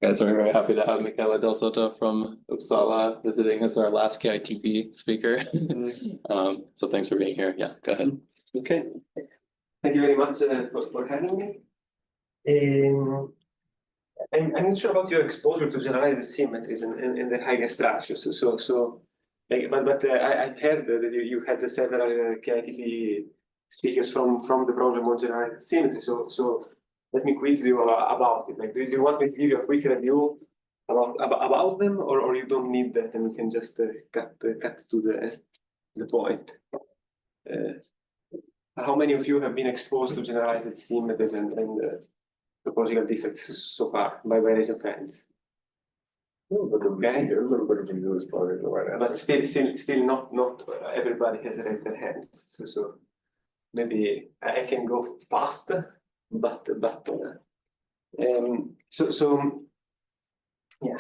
Guys, we're very happy to have Michele Del Zotto from Uppsala visiting as our last KITP speaker. So thanks for being here. Yeah, go ahead. Okay. Thank you very much for having me. I'm not sure about your exposure to generalized symmetries and the higher structures. But I've heard that you had several KITP speakers from the problem of generalized symmetry. So let me quiz you about it. Like, do you want me to give you a quick review about them, or you don't need that, and we can just cut to the point? How many of you have been exposed to generalized symmetries and topological defects so far by raising of hands? Okay. A little bit of review is probably the right answer. But still not everybody has raised their hands. So maybe I can go fast, but yeah.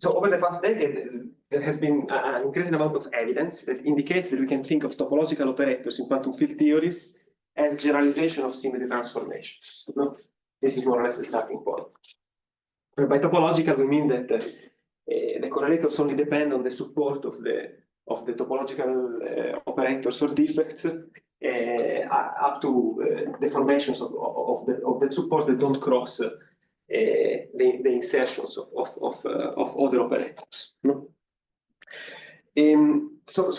So over the past decade, there has been an increasing amount of evidence that indicates that we can think of topological operators in quantum field theories as generalization of symmetry transformations. No? This is more or less the starting point. By topological, we mean that the correlators only depend on the support of the topological operators or defects up to deformations of the support that don't cross the insertions of other operators. No? So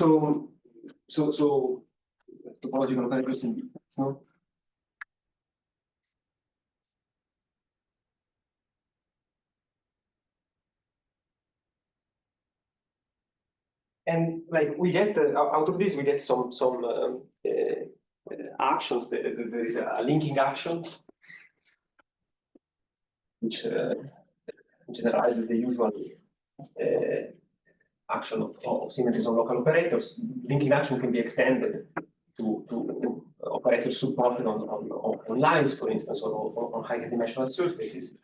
topological operators in defects. No? And like we get out of this, we get some actions. There is a linking action, which generalizes the usual action of symmetries on local operators. Linking action can be extended to operators supported on lines, for instance, or on higher dimensional surfaces.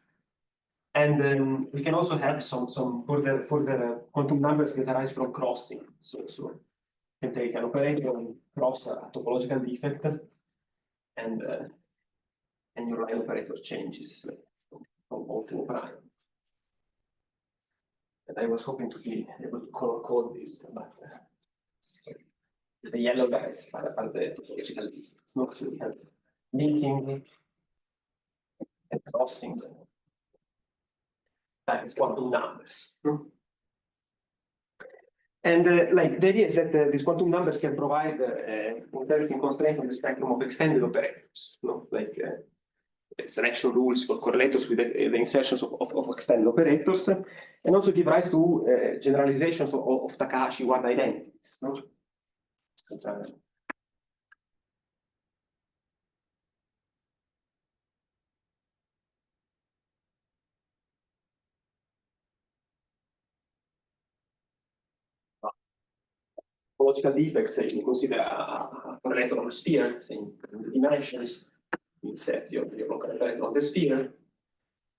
And we can also have some further quantum numbers that arise from crossing. So you can take an operator and cross a topological defect, and your line operator changes from all to prime. And I was hoping to be able to color code this, but the yellow guys are the topological defects. No, so we have linking and crossing. Quantum numbers. And like the idea is that these quantum numbers can provide interesting constraint on the spectrum of extended operators, like selection rules for correlators with the insertions of extended operators, and also give rise to generalizations of Takahashi-Ward identities. No? Topological defects, you consider a correlator on a sphere, saying the dimensions, you set your local operator on the sphere,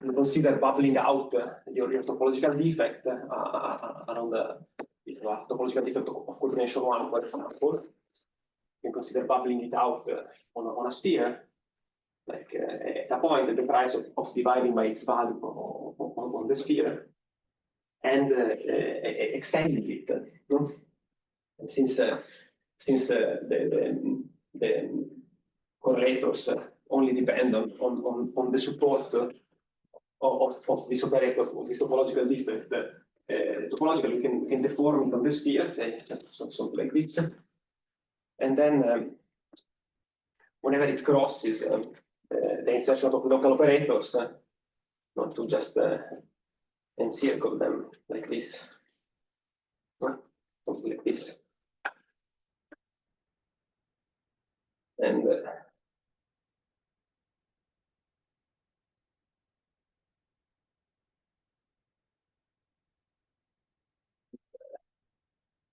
you consider bubbling out your topological defect around the topological defect of coordination 1, for example. You can consider bubbling it out on a sphere, like at a point at the price of dividing by its value on the sphere, and extending it. No? And since the correlators only depend on the support of this operator, of this topological defect, topologically we can deform it on the sphere, say something like this, and then whenever it crosses the insertion of local operators, not to just encircle them like this, something like this. And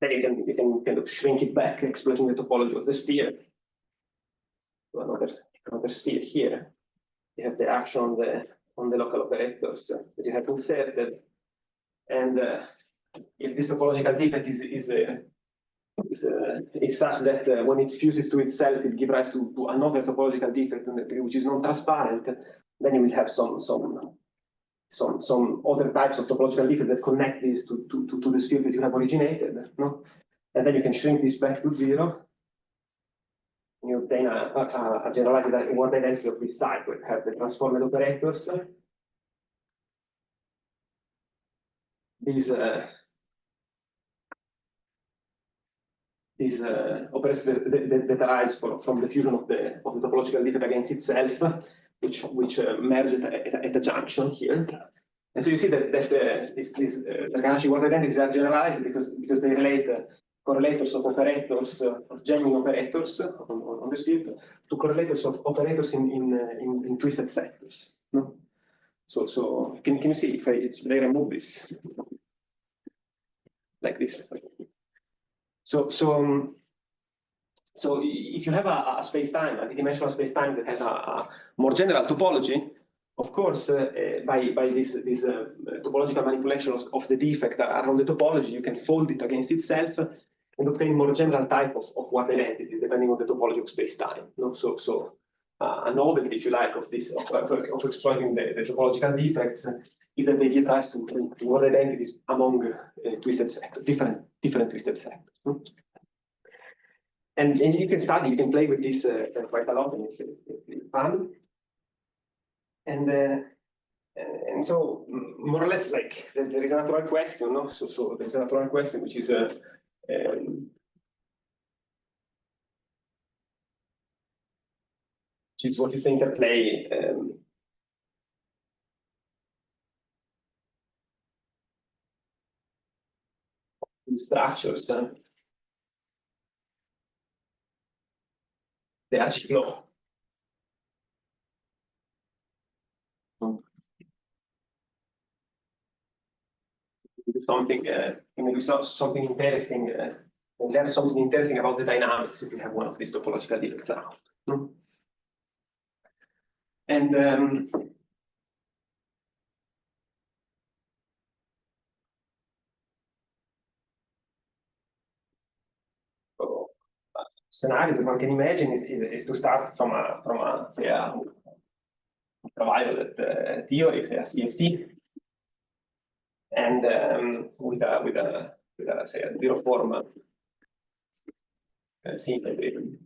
then you can kind of shrink it back, exploiting the topology of the sphere to another sphere here. You have the action on the local operators that you have inserted, and if this topological defect is such that when it fuses to itself, it gives rise to another topological defect which is non-transparent, then you will have some some other types of topological defect that connect these to the sphere that you have originated, no? And then you can shrink this back to 0. And you obtain a generalized word identity of this type, where you have the transformed operators. These operators that arise from the fusion of the topological defect against itself, which merge at a junction here. And so you see that these Lagrangian word identities are generalized because they relate correlators of operators, of genuine operators on the field, to correlators of operators in twisted sectors. No? So can you see if I remove this like this? So if you have a space-time, a d-dimensional space-time that has a more general topology, of course, by this topological manipulation of the defect around the topology, you can fold it against itself and obtain more general type of word identities depending on the topology of space-time. No? So a novelty, if you like, of this of exploiting the topological defects is that they give rise to word identities among twisted sectors, different twisted sectors. And you can study, you can play with this quite a lot, and it's fun. And so more or less, like there is a natural question, no? So there's a natural question which is what is the interplay in structures, the Archie flow. Something, something interesting, and learn something interesting about the dynamics if you have one of these topological defects around. And scenario that one can imagine is to start from a say a violet theory, say a CFT, and with a say a zero form symmetry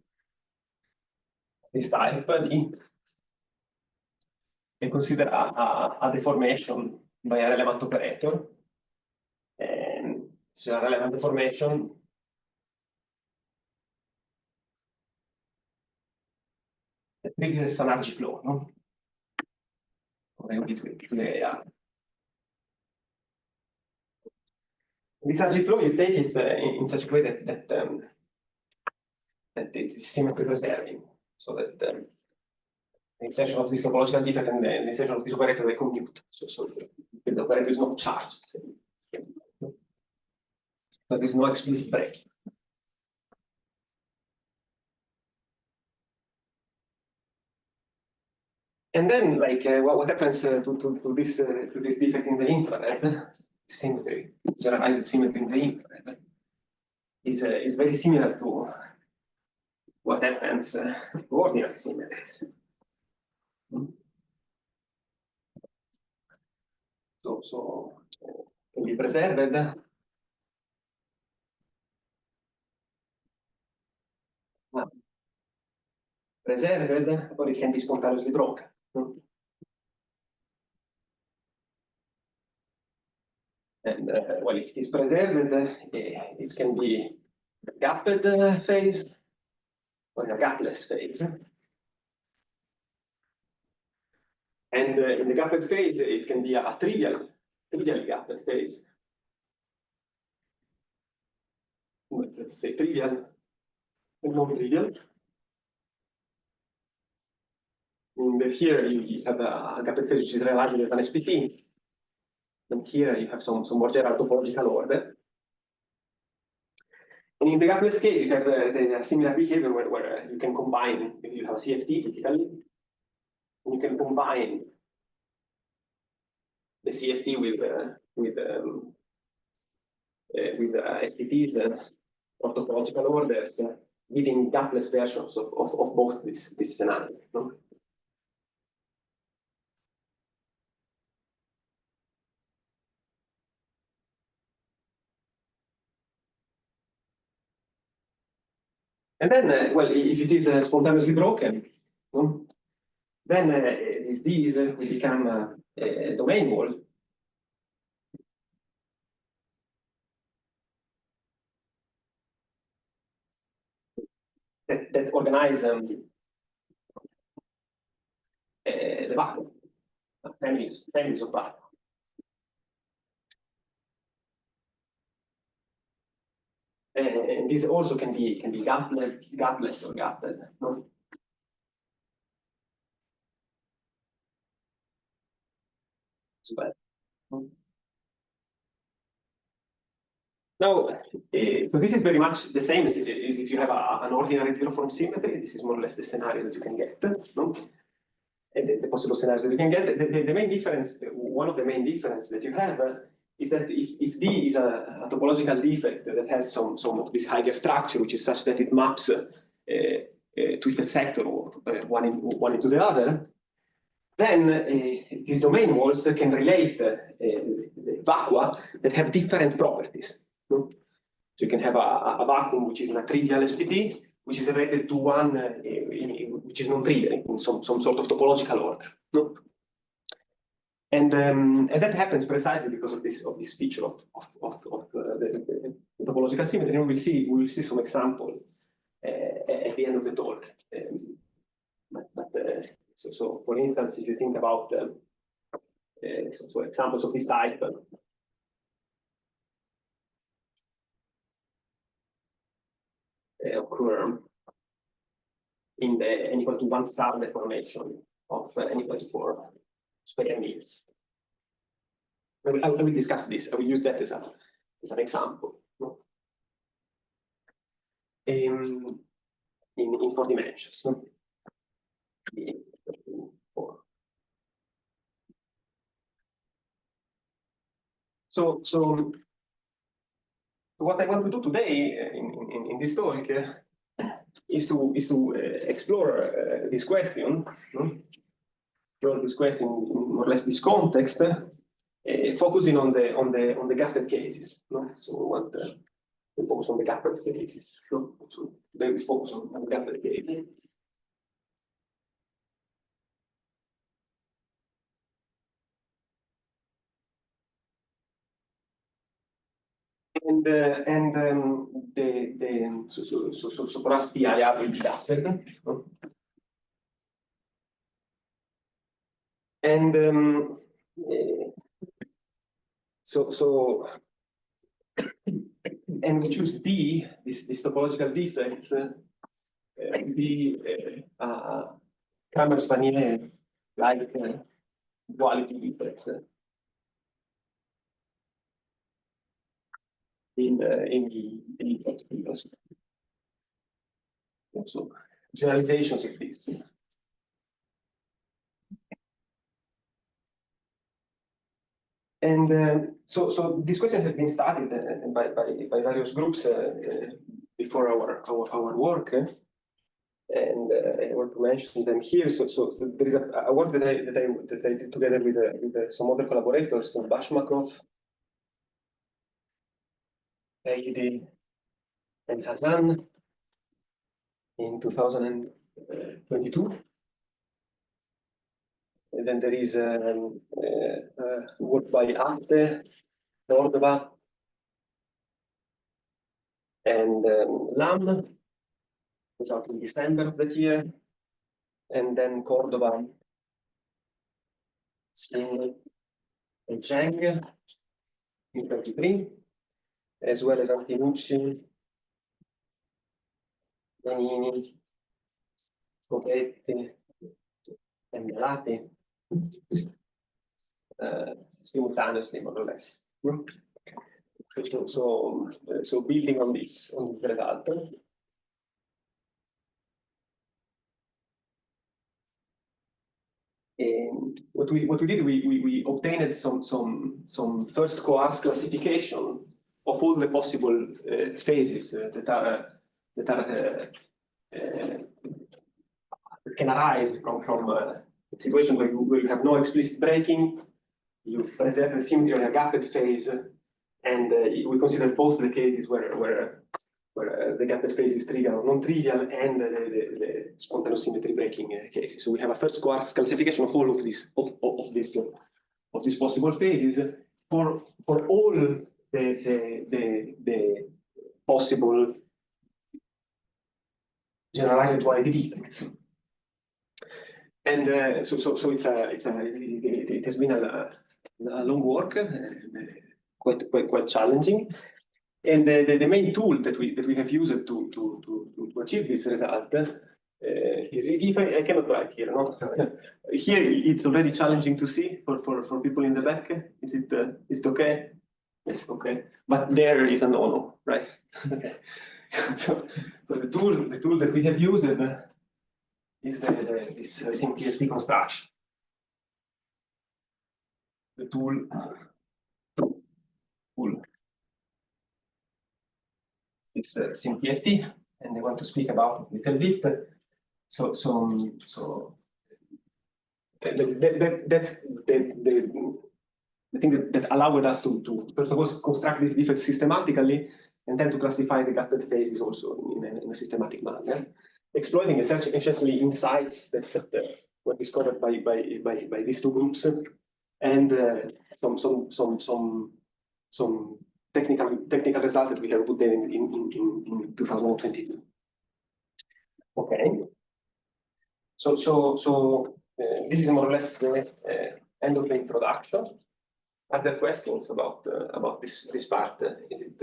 this type D, and consider a deformation by a relevant operator, and so a relevant deformation that triggers an Archie flow, no? This Archie flow, you take it in such a way that it is symmetry preserving, so that the extension of this topological defect and the extension of this operator they commute. So the operator is not charged. So there is no explicit break. And then, like, what happens to this defect in the infrared? Symmetry, generalized symmetry in the infrared is very similar to what happens to ordinary symmetries. So can be preserved. Preserved, or it can be spontaneously broken. And well, if it is preserved, it can be a gapped phase or a gapless phase. And in the gapped phase, it can be a trivially gapped phase. Let's say trivial and non-trivial. And here you have a gapped phase which is realized as an SPT. And here you have some more general topological order. And in the gapless case, you have the similar behavior where you can combine, you have a CFT typically, and you can combine the CFT with SPTs or topological orders, giving gapless versions of both this scenario. No? And then, well, if it is spontaneously broken, no? Then these will become a domain wall. That organize the vacuum, families of vacuum. And this also can be gapless or gapled. No? As well. Now, so this is very much the same as if you have an ordinary zero-form symmetry. This is more or less the scenario that you can get. No? And the possible scenarios that you can get. The main difference, one of the main differences that you have is that if D is a topological defect that has some of this higher structure, which is such that it maps twisted sector one into the other, then these domain walls can relate vacua that have different properties. No? So you can have a vacuum which is in a trivial SPT, which is related to one which is non-trivial in some sort of topological order. No? And that happens precisely because of this feature of the topological symmetry. And we will see some example at the end of the talk. So for instance, if you think about so examples of this type. Occur in the n equal to 1 star deformation of n equal to 4 square meals. I will discuss this. I will use that as an example. No? In 4 dimensions. No? So what I want to do today in this talk is to explore this question, no? Explore this question in more or less this context, focusing on the gapped cases. No? So we want to focus on the gapped cases. No? So today we focus on the gapped cases. So for us, the IR will be gapped. No? And and we choose B, this topological defects, B Kramers-Vanier like duality defects in the so generalizations of this. And so this question has been studied by various groups before our work, and I want to mention them here. So there is a work that I did together with some other collaborators, Bashmakov, Aidi, and Hassan in 2022. And then there is work by Ante, Nordova, and Lam, was out in December of that year, and then Cordova, Singh, and Cheng in 23, as well as Antinucci, Danini, Scopetti, and Galati, simultaneously, more or less. So building on this result. And what we did, we obtained some first coarse classification of all the possible phases that can arise from a situation where you have no explicit breaking, you preserve the symmetry on a gapped phase, and we consider both the cases where where the gapped phase is trivial or non-trivial, and the spontaneous symmetry breaking cases. So we have a first classification of all of these possible phases for all the possible generalized duality defects. And so it has been a long work, quite challenging. And the main tool that we have used to achieve this result is, if I cannot write here, no? Here it's already challenging to see for people in the back. Is it okay? Yes, okay. But there is a no, right? Okay. So the tool that we have used is this SymTFT construction. The tool is SymTFT, and I want to speak about it a little bit. So that's the thing that allowed us to first of all construct these defects systematically, and then to classify the gapped phases also in a systematic manner, exploiting essentially insights that were discovered by these two groups, and some technical results that we have put there in 2022. Okay. So this is more or less the end of the introduction. Are there questions about this part? Is it?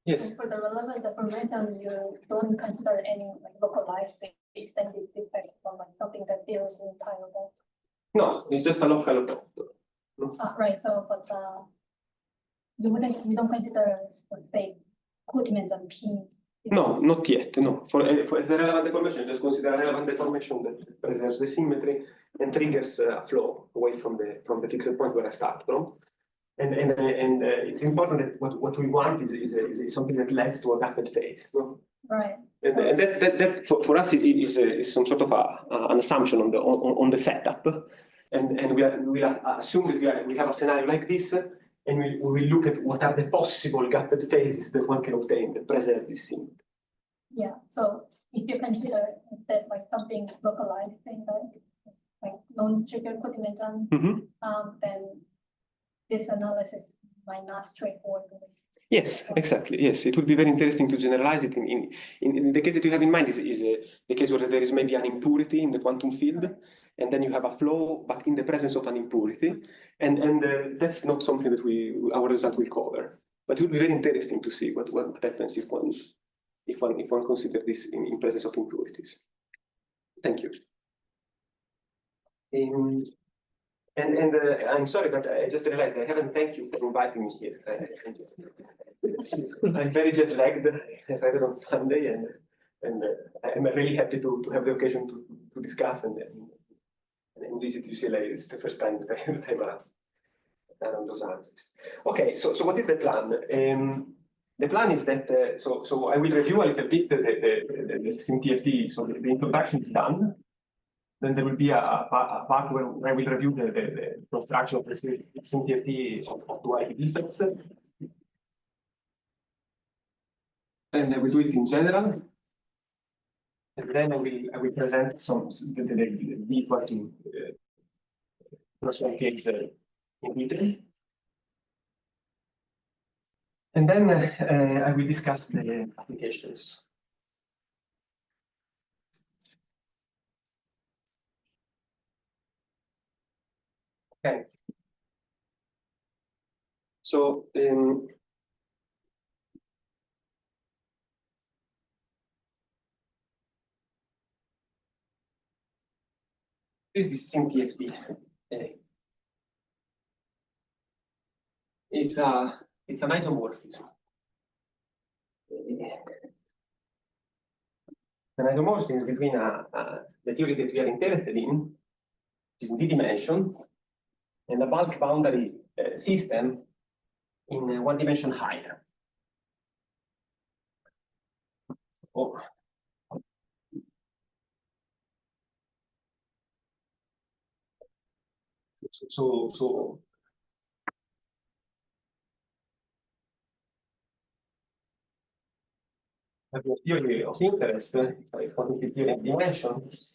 Yes. For the relevant information, you don't consider any localized extended defects from something that deals in time. No, it's just a local operator. Right. So, but you don't consider, let's say, co-dimension P. No, not yet. No, for as a relevant information, just consider a relevant information that preserves the symmetry and triggers a flow away from the fixed point where I start from. And it's important that what we want is something that leads to a gapped phase. No? Right. And that for us is some sort of an assumption on the setup, and we assume that we have a scenario like this, and we will look at what are the possible gapped phases that one can obtain that preserve this symmetry. Yeah. So if you consider there's like something localized in like non-trivial co-dimension, then this analysis might not straightforward. Yes, exactly. Yes, it would be very interesting to generalize it. In the case that you have in mind is the case where there is maybe an impurity in the quantum field, and then you have a flow, but in the presence of an impurity, and that's not something that our result will cover. But it would be very interesting to see what happens if one considers this in presence of impurities. Thank you. And I'm sorry, but I just realized I haven't thanked you for inviting me here. I'm very jet lagged. I read it on Sunday, and I'm really happy to have the occasion to discuss and visit UCLA. It's the first time that I'm around Los Angeles. Okay, so what is the plan? The plan is that so I will review a little bit the SymTFT. So the introduction is done. Then there will be a part where I will review the construction of the SymTFT of duality defects. And I will do it in general. And then I will present the equal to personal case in Italy. And then I will discuss the applications. Okay. So this is SymTFT. It's an isomorphism. An isomorphism between the theory that we are interested in, which is in D dimension, and a bulk boundary system in one dimension higher. Oh. So have your theory of interest, it's quantum field theory in dimensions,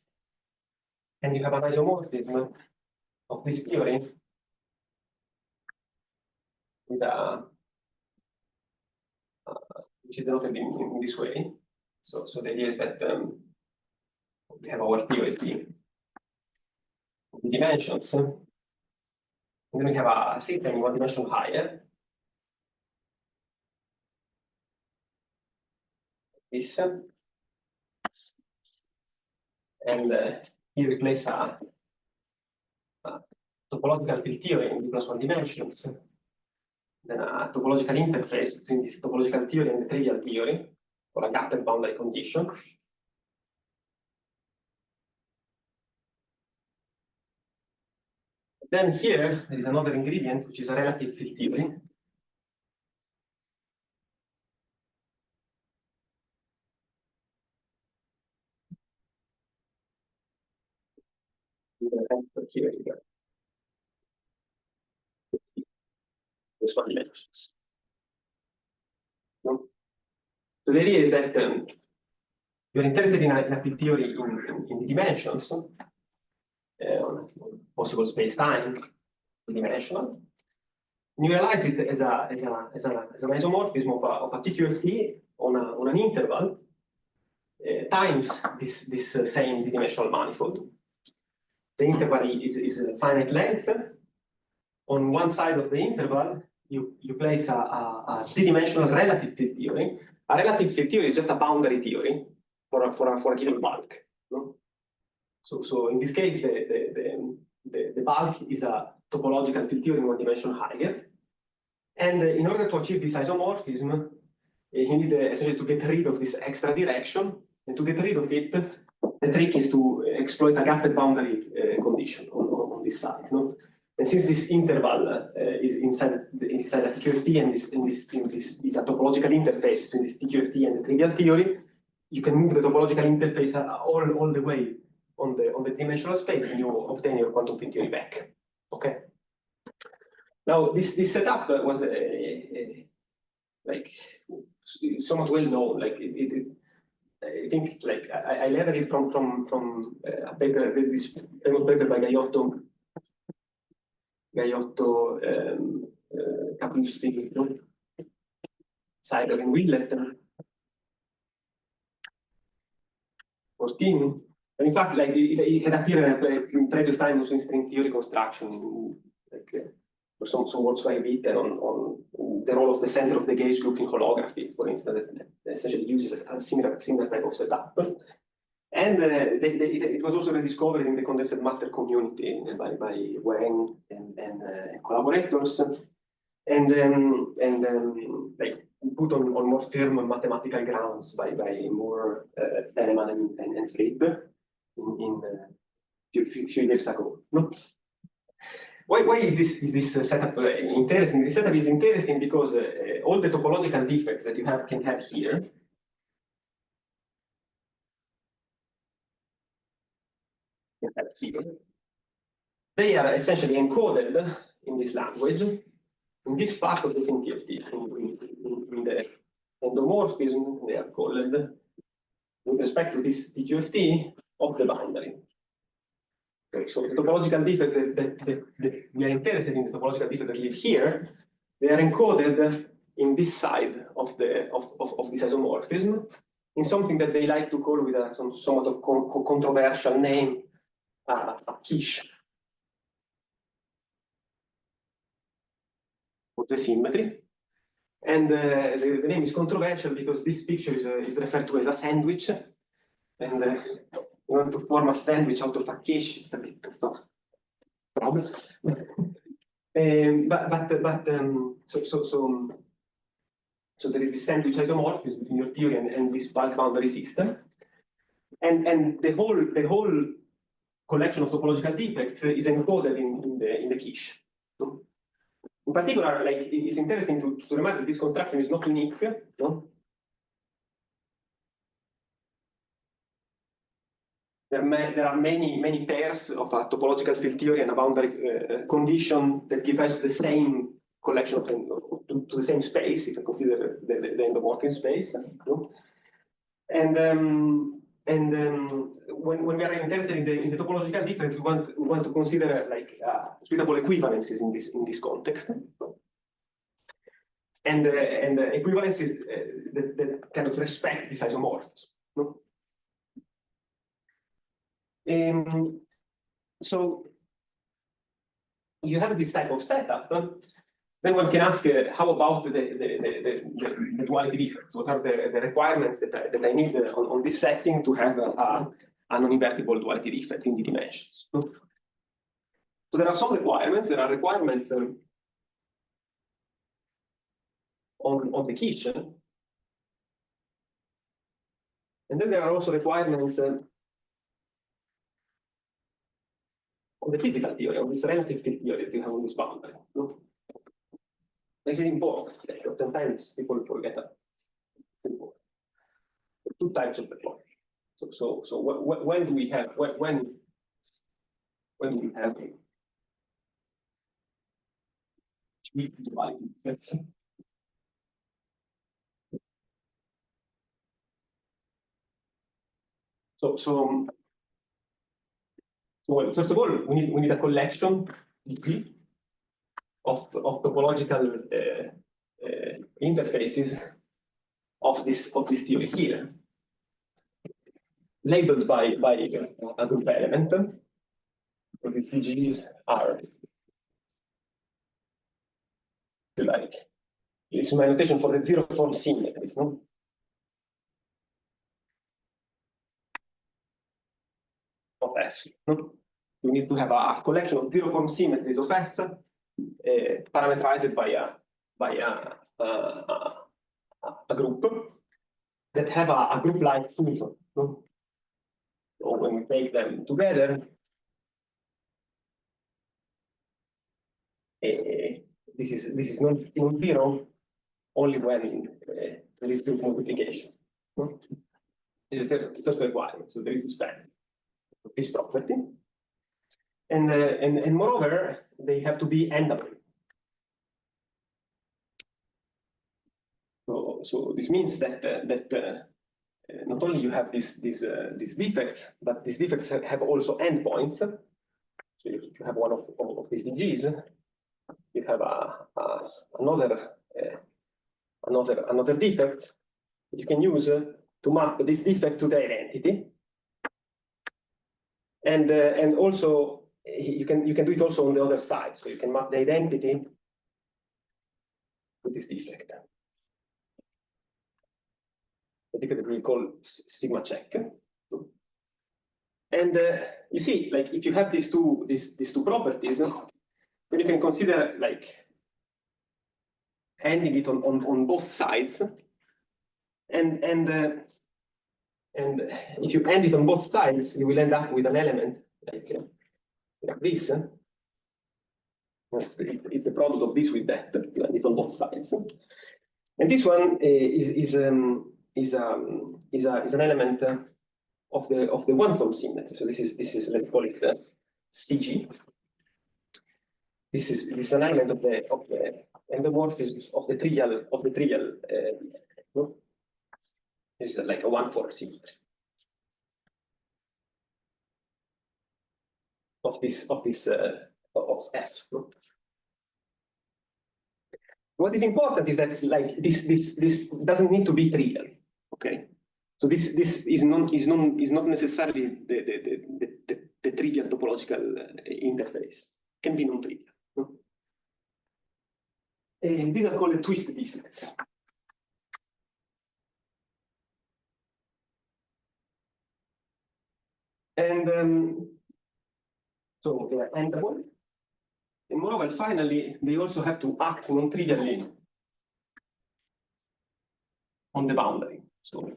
and you have an isomorphism of this theory with which is denoted in this way. So the idea is that we have our theory here, the dimensions, and then we have a system in one dimension higher. This, and here we place a topological field theory in D+1 dimensions, then a topological interface between this topological theory and the trivial theory, or a gapped boundary condition. Then here there is another ingredient, which is a relative field theory. Here, this one dimensions. No? So the idea is that you're interested in a field theory in the dimensions, possible space-time, dimensional. And you realize it as an isomorphism of a TQFT on an interval times this same dimensional manifold. The interval is a finite length. On one side of the interval, you place a three-dimensional relative field theory. A relative field theory is just a boundary theory for a given bulk. No? So in this case, the bulk is a topological field theory in one dimension higher. And in order to achieve this isomorphism, you need essentially to get rid of this extra direction. And to get rid of it, the trick is to exploit a gapped boundary condition on this side. No? And since this interval is inside a TQFT and this is a topological interface between this TQFT and the trivial theory, you can move the topological interface all the way on the dimensional space, and you obtain your quantum field theory back. Okay. Now this setup was like somewhat well known. Like I think like I learned it from a paper, this famous paper by Gaiotto, Capusci, Seidel, and Willett, 14. And in fact, like it had appeared in previous time also in string theory construction, like some works by Witten on the role of the center of the gauge group in holography, for instance, that essentially uses a similar type of setup. And it was also rediscovered in the condensed matter community by Wang and collaborators, and like put on more firm mathematical grounds by Moore, Telemann, and Fried in few years ago. No? Why is this setup interesting? This setup is interesting because all the topological defects that you can have here they are essentially encoded in this language, in this part of the SymTFT, in the endomorphism, they are called, with respect to this TQFT of the boundary. Okay, so the topological defect that we are interested in, the topological defect that live here, they are encoded in this side of this isomorphism, in something that they like to call with some sort of controversial name, a quiche of the symmetry. And the name is controversial because this picture is referred to as a sandwich. And you want to form a sandwich out of a quiche, it's a bit of a problem. So there is this sandwich isomorphism between your theory and this bulk boundary system. And the whole collection of topological defects is encoded in the quiche. In particular, like it's interesting to remark that this construction is not unique. No? There are many pairs of a topological field theory and a boundary condition that give rise to the same collection of to the same space, if I consider the endomorphism space. No? when we are interested in the topological difference, we want to consider like suitable equivalences in this context. And equivalences that kind of respect this isomorphism. No? So you have this type of setup. Then one can ask, how about the duality difference? What are the requirements that I need on this setting to have a non-invertible duality difference in the dimensions? So there are some requirements. There are requirements on the kitchen. And then there are also requirements on the physical theory, on this relative field theory that you have on this boundary. No? This is important. Oftentimes people forget that. It's important. Two types of deployment. So when do we have when do we have duality effect? So well, first of all, we need a collection of topological interfaces of this theory here, labeled by a group element. So these DGs are like, it's my notation for the zero form symmetries, no? Of F. No? We need to have a collection of zero form symmetries of F, parameterized by a group that have a group-like function. No? So when we take them together, this is non-zero only when there is group multiplication. No? This is the first requirement. So there is this fact, this property, and moreover, they have to be endable. So this means that not only you have these defects, but these defects have also endpoints. So if you have one of these DGs, you have another defect that you can use to map this defect to the identity, and also you can do it also on the other side. So you can map the identity to this defect. That we call sigma check. And you see, like if you have these two properties, then you can consider like ending it on both sides. And if you end it on both sides, you will end up with an element like this. It's the product of this with that. You end it on both sides. And this one is an element of the one-form symmetry. So this is let's call it CG. This is an element of the endomorphism of the trivial. No? This is like a one-form symmetry of F. No? What is important is that like this doesn't need to be trivial. Okay, so this is not necessarily the trivial topological interface. It can be non-trivial. No? These are called twist defects. And so they are endable. And moreover, finally, they also have to act non-trivially on the boundary. So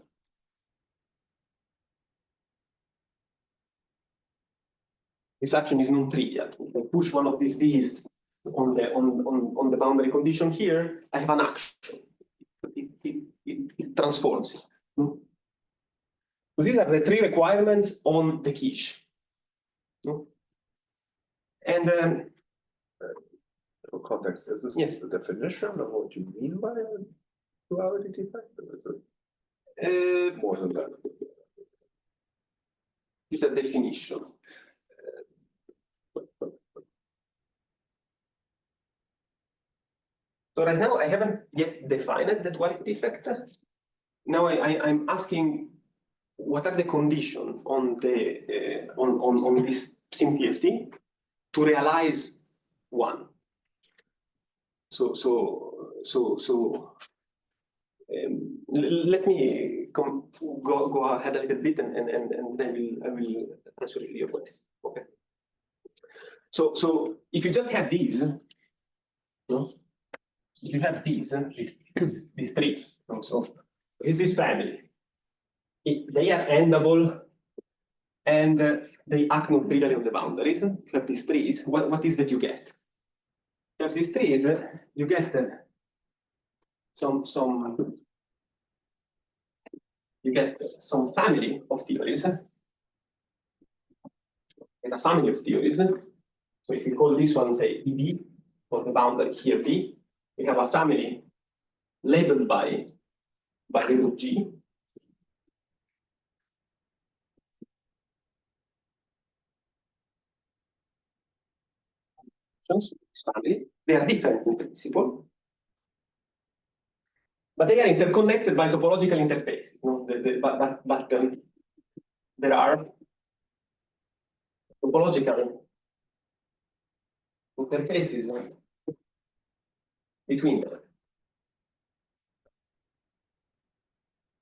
this action is non-trivial. If I push one of these D's on the boundary condition here, I have an action. It transforms it. No? So these are the three requirements on the quiche. No? And For context, is this yes. the definition of what you mean by a duality defect? Or is it More than that. Is a definition. So right now I haven't yet defined the duality effect. Now I'm asking what are the conditions on the on this SymTFT to realize one. Let me go ahead a little bit and then I will answer your question. Okay. So if you just have these, no? If you have these three, no? So is this family? They are endable and they act not trivially on the boundaries. You have these trees. What is that you get? You have these trees, you get some family of theories. And a family of theories. So if we call this one, say, EB, for the boundary here B, we have a family labeled by label G. This family, they are different in principle, but they are interconnected by topological interfaces. No? But there are topological interfaces between them,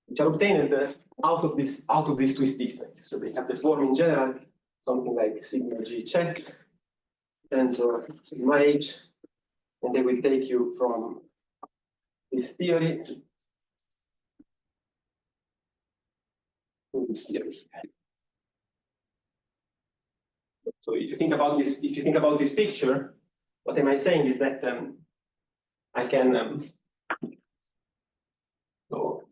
which are obtained out of these twist defects. So they have the form in general, something like sigma G check, tensor sigma H, and they will take you from this theory to this theory. So if you think about this picture, what am I saying is that I can so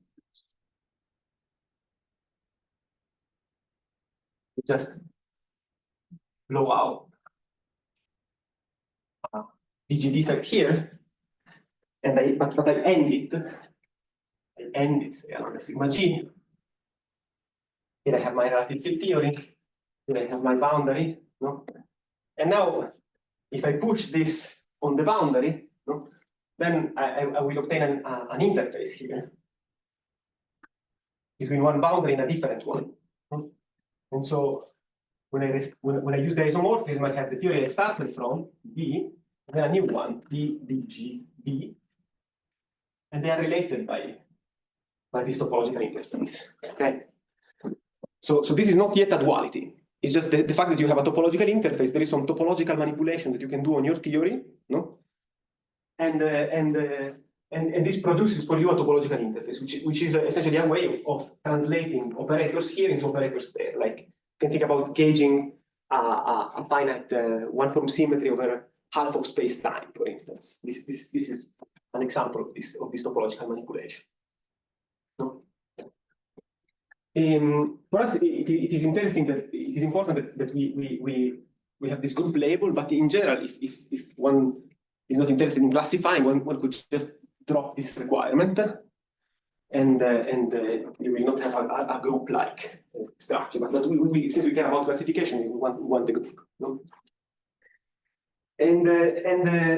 just blow out DG defect here, and but I end it on the sigma G. Here I have my relative field theory. Here I have my boundary. No? And now, if I push this on the boundary, no, then I will obtain an interface here between one boundary and a different one. No? And so when I use the isomorphism, I have the theory I started from, B, and then a new one, B, D, G, B, and they are related by this topological interface. Okay. So this is not yet a duality. It's just the fact that you have a topological interface. There is some topological manipulation that you can do on your theory, no? And this produces for you a topological interface, which is essentially a way of translating operators here into operators there. Like you can think about gauging a finite one-form symmetry over half of space-time, for instance. This is an example of this topological manipulation. No? For us, it is interesting that it is important that we have this group label, but in general, if one is not interested in classifying, one could just drop this requirement, and you will not have a group-like structure. But since we care about classification, we want the group. No? And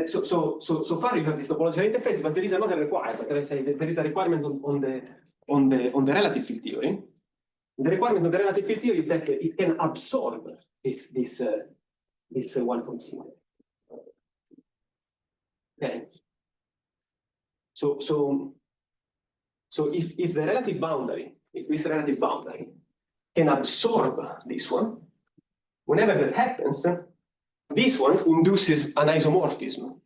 so far you have this topological interface, but there is another requirement. Let's say there is a requirement on the relative field theory. The requirement of the relative field theory is that it can absorb this one-form symmetry. Okay. So if the relative boundary, if this relative boundary can absorb this one, whenever that happens, this one induces an isomorphism.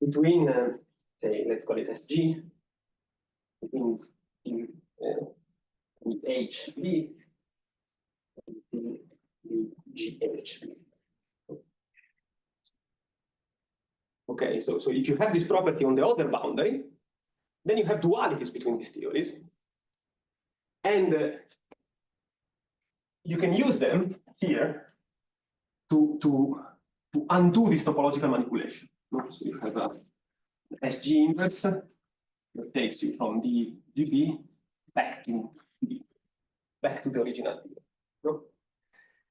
Between, say, let's call it SG, between HB and GHB. Okay, so if you have this property on the other boundary, then you have dualities between these theories. And you can use them here to undo this topological manipulation. So you have a SG inverse that takes you from the GB back to the original field.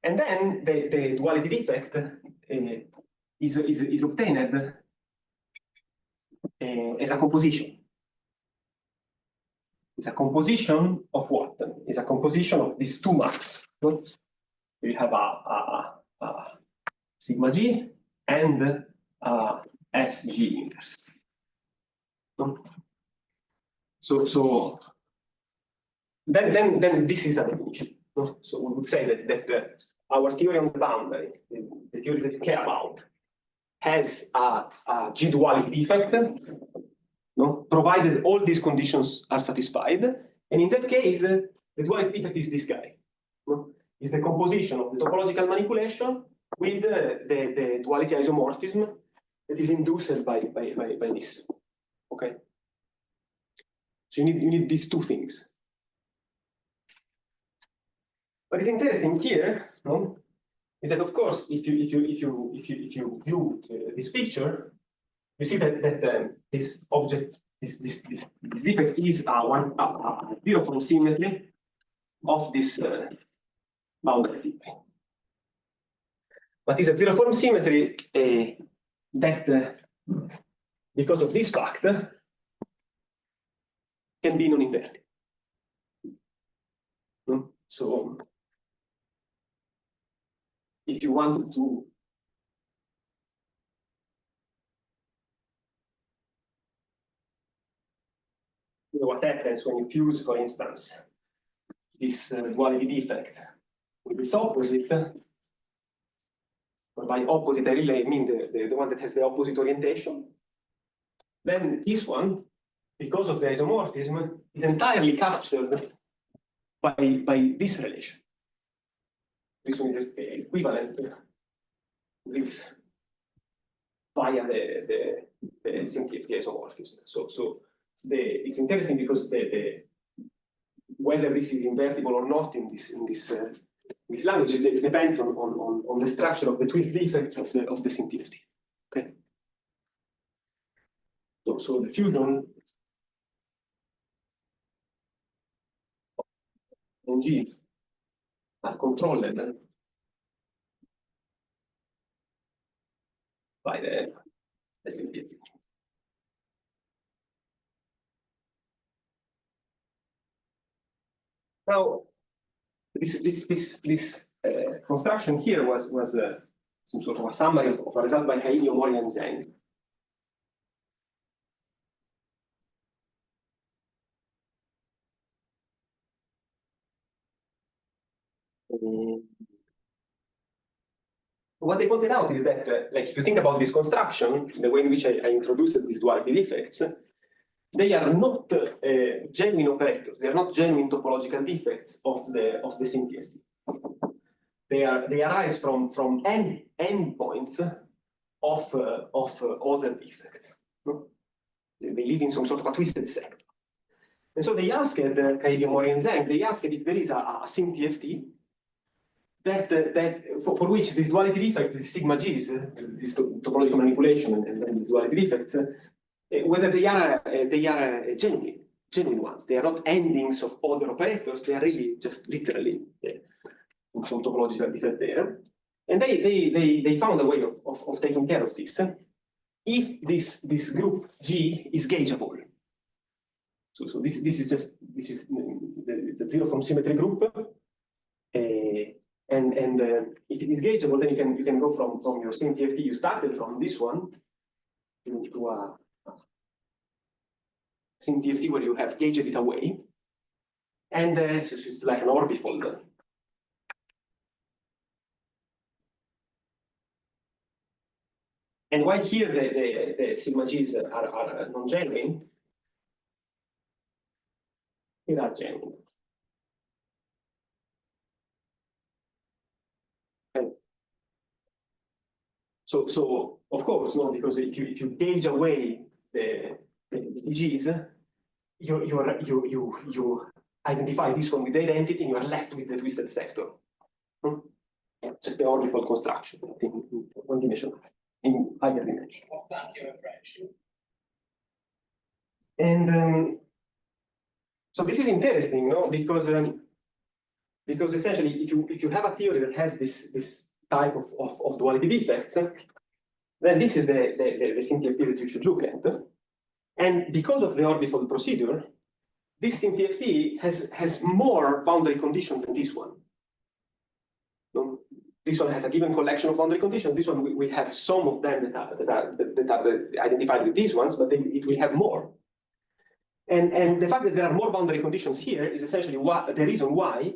And then the duality defect is obtained as a composition. It's a composition of what? It's a composition of these two maps. You have a sigma G and SG inverse. So then this is a definition. So we would say that our theory on the boundary, the theory that you care about, has a G duality defect, provided all these conditions are satisfied. And in that case, the duality defect is this guy. It's the composition of the topological manipulation with the duality isomorphism that is induced by this. Okay. So you need these two things. What is interesting here, is that of course, if you view this picture, you see that this object, this defect is a zero-form symmetry of this boundary theory. But it's a zero-form symmetry that, because of this fact, can be non-invertible. So, if you want to what happens when you fuse, for instance, this duality defect with this opposite, or by opposite I really mean the one that has the opposite orientation, then this one, because of the isomorphism, is entirely captured by this relation. This one is equivalent to this via the SymTFT isomorphism. So it's interesting because whether this is invertible or not in this language, it depends on the structure of the twist defects of the SymTFT. Okay. So the fusion and G are controlled by the SymTFT. Now, this construction here was some sort of a summary of a result by Cailio, Mori, and Zhang. What they pointed out is that, like, if you think about this construction, the way in which I introduced these duality defects, they are not genuine operators. They are not genuine topological defects of the SymTFT. They arise from n points of other defects. They live in some sort of a twisted sector. And so they asked Cailio, Mori, and Zhang, they asked if there is a SymTFT that for which this duality defect, this sigma g's, this topological manipulation and these duality defects, whether they are genuine ones. They are not endings of other operators. They are really just literally some topological defect there. And they found a way of taking care of this. If this group G is gaugeable. So this is the zero-form symmetry group. And if it is gaugeable, then you can go from your SymTFT you started from this one to a SymTFT where you have gauged it away, and so it's like an orbifold. And while here the sigma g's are non-genuine, they are genuine. So of course, no, because if you gauge away the G's, you identify this one with the identity, and you are left with the twisted sector. just the orbifold construction in one dimension, in higher dimension. And so this is interesting, no? Because essentially, if you have a theory that has this type of duality defects, then this is the SymTFT that you should look at. And because of the orbifold procedure, this SymTFT has more boundary conditions than this one. No? This one has a given collection of boundary conditions. This one we have some of them that are identified with these ones, but it will have more. And the fact that there are more boundary conditions here is essentially the reason why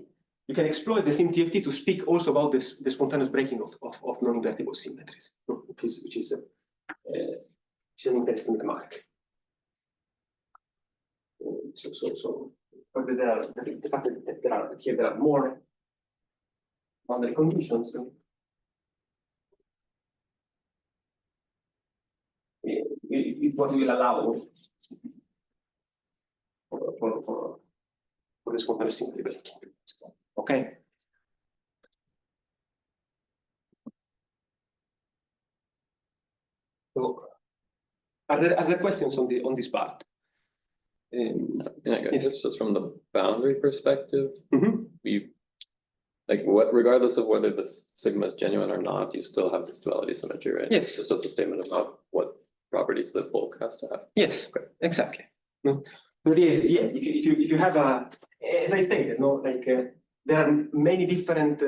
you can exploit the SymTFT to speak also about the spontaneous breaking of non-invertible symmetries, which is an interesting remark. But the fact that there are more boundary conditions is what will allow for the spontaneous symmetry breaking. Okay. So, are there questions on this part? Yeah, I guess just from the boundary perspective, we regardless of whether this sigma is genuine or not, you still have this duality symmetry, right? Yes. It's just a statement about what properties the bulk has to have. Yes, okay. Exactly. No. But yeah, if you have as I stated, no, there are many different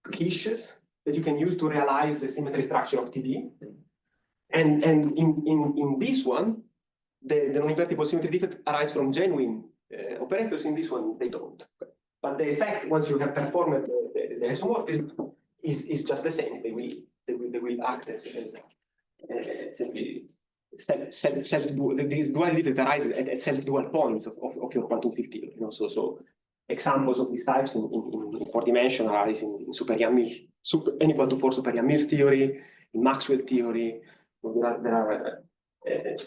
cliches that you can use to realize the symmetry structure of TB. And in this one, the non-invertible symmetry defect arises from genuine operators. In this one, they don't. But the effect, once you have performed the isomorphism, is just the same. They will act as these duality defects arise at self-dual points of your quantum field theory. You know, so examples of these types in 4-dimension arise in N=4 super-Yang-Mills theory, in Maxwell theory. There are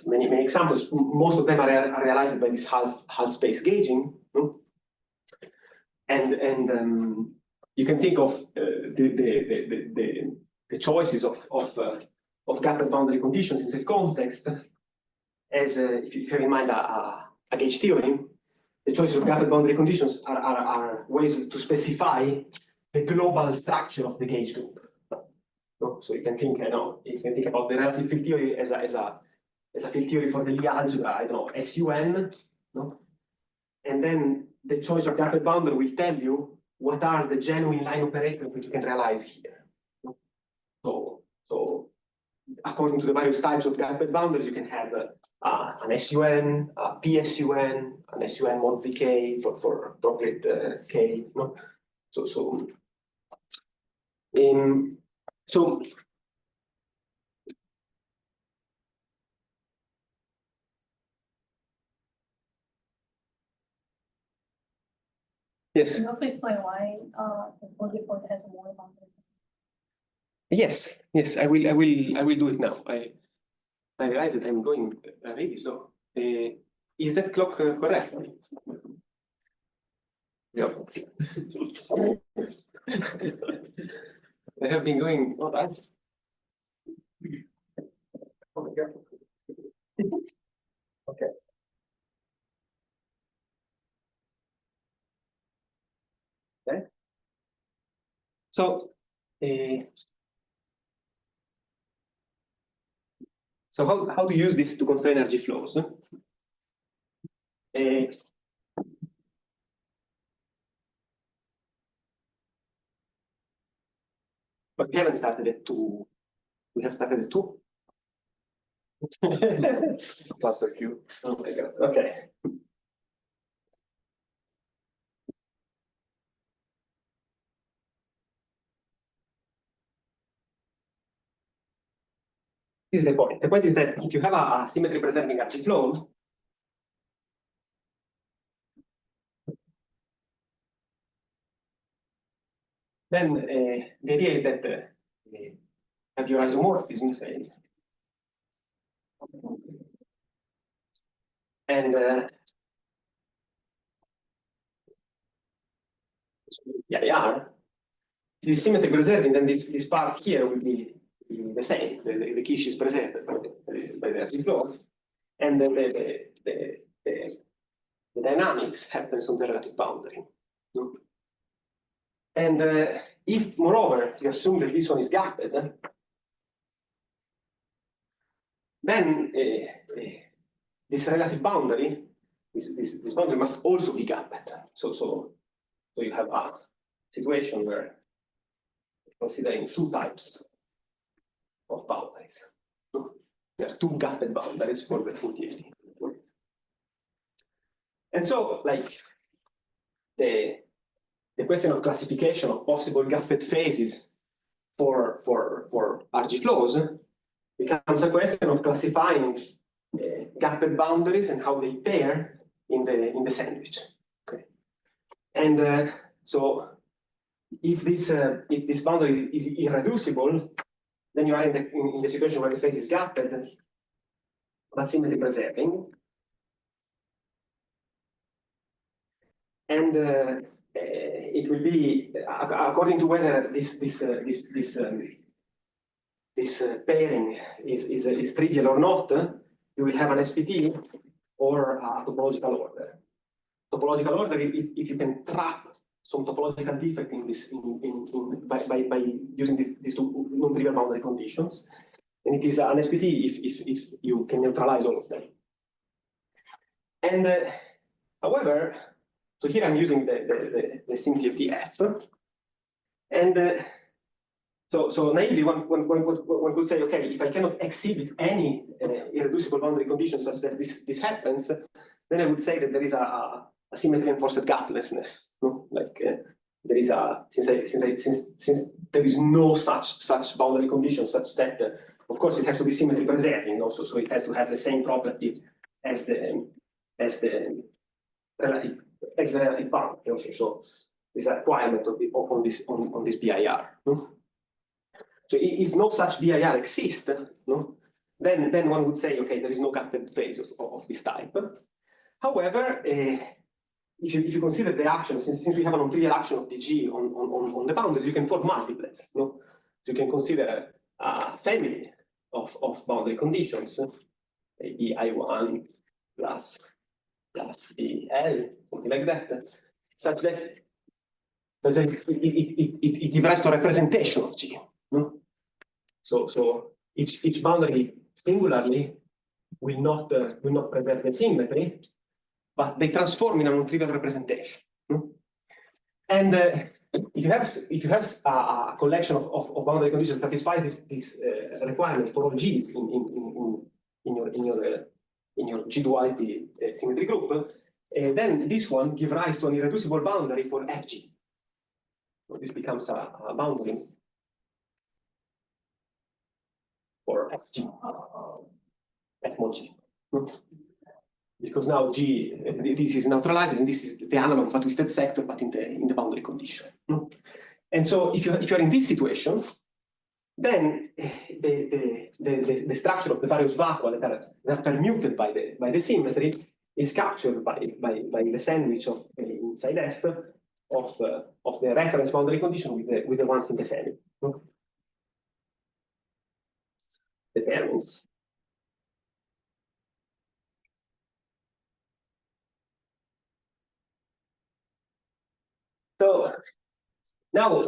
many examples. Most of them are realized by this half space gauging. No? And you can think of the choices of gapped boundary conditions in the context as if you have in mind a gauge theory. The choices of gapped boundary conditions are ways to specify the global structure of the gauge group. No? So you can think, you can think about the relative field theory as a field theory for the Lie algebra, I don't know, SUN, no? And then the choice of gapped boundary will tell you what are the genuine line operators that you can realize here. No? So according to the various types of gapped boundaries, you can have an SUN, a PSUN, an SUN mod ZK for appropriate K. No? So yes. Can you also explain why the polypod has more boundary? Yes, I will do it now. I realize that I'm going really slow. Is that clock correct? Yep. I have been going all right. Oh my God. Okay. Okay. So how to use this to constrain energy flows? But we haven't started at 2. We have started at 2. Plus a Q. Oh my God. Okay. This is the point. The point is that if you have a symmetry preserving energy flow, then the idea is that have your isomorphism, say, and yeah, this symmetry preserving, then this part here will be the same. The Kish is preserved by the energy flow, and then the dynamics happens on the relative boundary. No? And if, moreover, you assume that this one is gapped, then this relative boundary, this boundary must also be gapped. So you have a situation where considering two types of boundaries. There are two gapped boundaries for the CTFT. And so, like, the question of classification of possible gapped phases for RG flows becomes a question of classifying gapped boundaries and how they pair in the sandwich. Okay, and so if this boundary is irreducible, then you are in the situation where the phase is gapped, but symmetry preserving. And it will be according to whether this pairing is trivial or not. You will have an SPT or a topological order. Topological order, if you can trap some topological defect in this by using these two non-trivial boundary conditions, and it is an SPT if you can neutralize all of them. And however, so here I'm using the SymTFT F, and so naively one could say, okay, if I cannot exhibit any irreducible boundary conditions such that this happens, then I would say that there is a symmetry enforced gaplessness. No? Like there is a since there is no such boundary condition such that of course it has to be symmetry preserving also, so it has to have the same property as the relative boundary also. So there's a requirement on this BIR. No? So if no such BIR exists, no, then one would say, okay, there is no gapped phase of this type. However, if you consider the action, since we have a non-trivial action of DG on the boundary, you can form multiplets. No? So you can consider a family of boundary conditions, EI1 plus EL, something like that, such that it gives rise to a representation of G. No? So each boundary singularly will not preserve the symmetry, but they transform in a non-trivial representation. No? And if you have a collection of boundary conditions that satisfy this requirement for all G's in your G duality symmetry group, then this one gives rise to an irreducible boundary for FG. So this becomes a boundary for FG, F mod G. Because now G, this is neutralized, and this is the analog of a twisted sector, but in the boundary condition. And so if you're in this situation, then the structure of the various vacua that are permuted by the symmetry is captured by the sandwich of inside F of the reference boundary condition with the ones in the family. Determines. So now,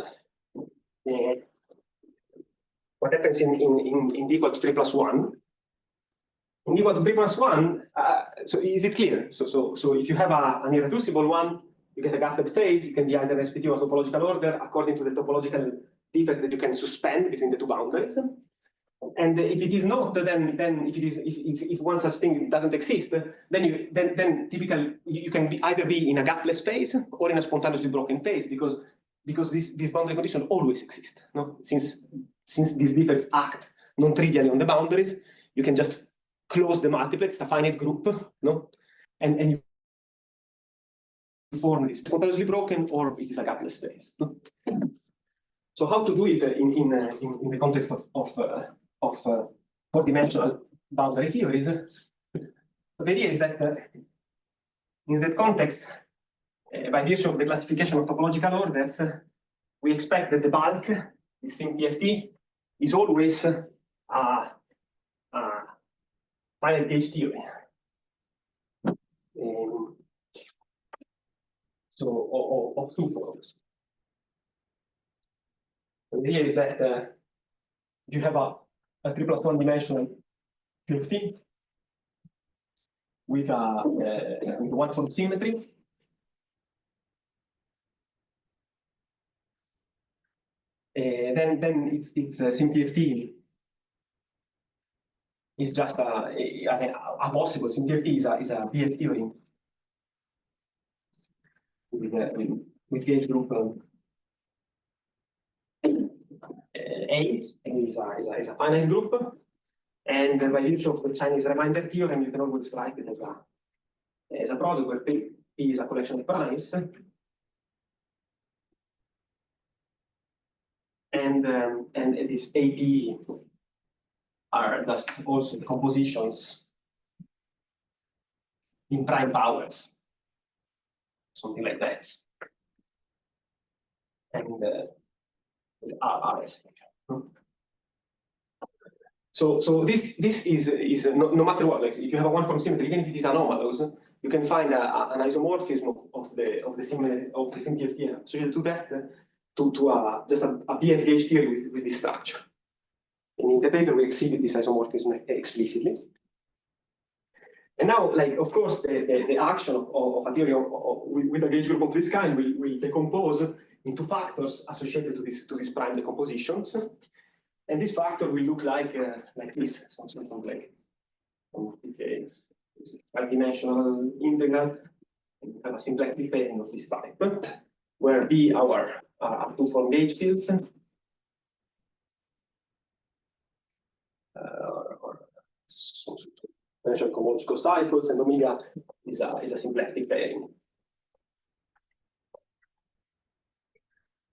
what happens in D equal to 3 plus 1? In D equal to 3 plus 1, so is it clear? So if you have an irreducible one, you get a gapped phase. It can be either SPT or topological order according to the topological defect that you can suspend between the two boundaries. And if it is not, then if one such thing doesn't exist, then typically you can either be in a gapless phase or in a spontaneously broken phase because this boundary condition always exists. No? Since these defects act non-trivially on the boundaries, you can just close the multiplet, it's a finite group, no? And you form this spontaneously broken or it is a gapless phase. No? So how to do it in the context of four-dimensional boundary theories? The idea is that in that context, by virtue of the classification of topological orders, we expect that the bulk, the sim TFT, is always a finite gauge theory. So of two forms. The idea is that you have a 3+1 dimensional TFT with one form symmetry. Then it's sim TFT is just a possible sim TFT is a BF theory with gauge group A is a finite group, and by virtue of the Chinese remainder theorem, you can always write it as a product where P is a collection of primes, and this AP are just also compositions in prime powers, something like that, and RS. So this is no matter what, like if you have a one form symmetry, even if it is anomalous, you can find an isomorphism of the sim TFT associated to that to just a BF gauge theory with this structure. And in the paper we exhibit this isomorphism explicitly. And now, like of course, the action of a theory with a gauge group of this kind will decompose into factors associated to this prime decompositions. And this factor will look like this, something like okay, 5-dimensional integral, and we have a symplectic pairing of this type, where B are two-form gauge fields, or potential cohomological cycles, and omega is a symplectic pairing.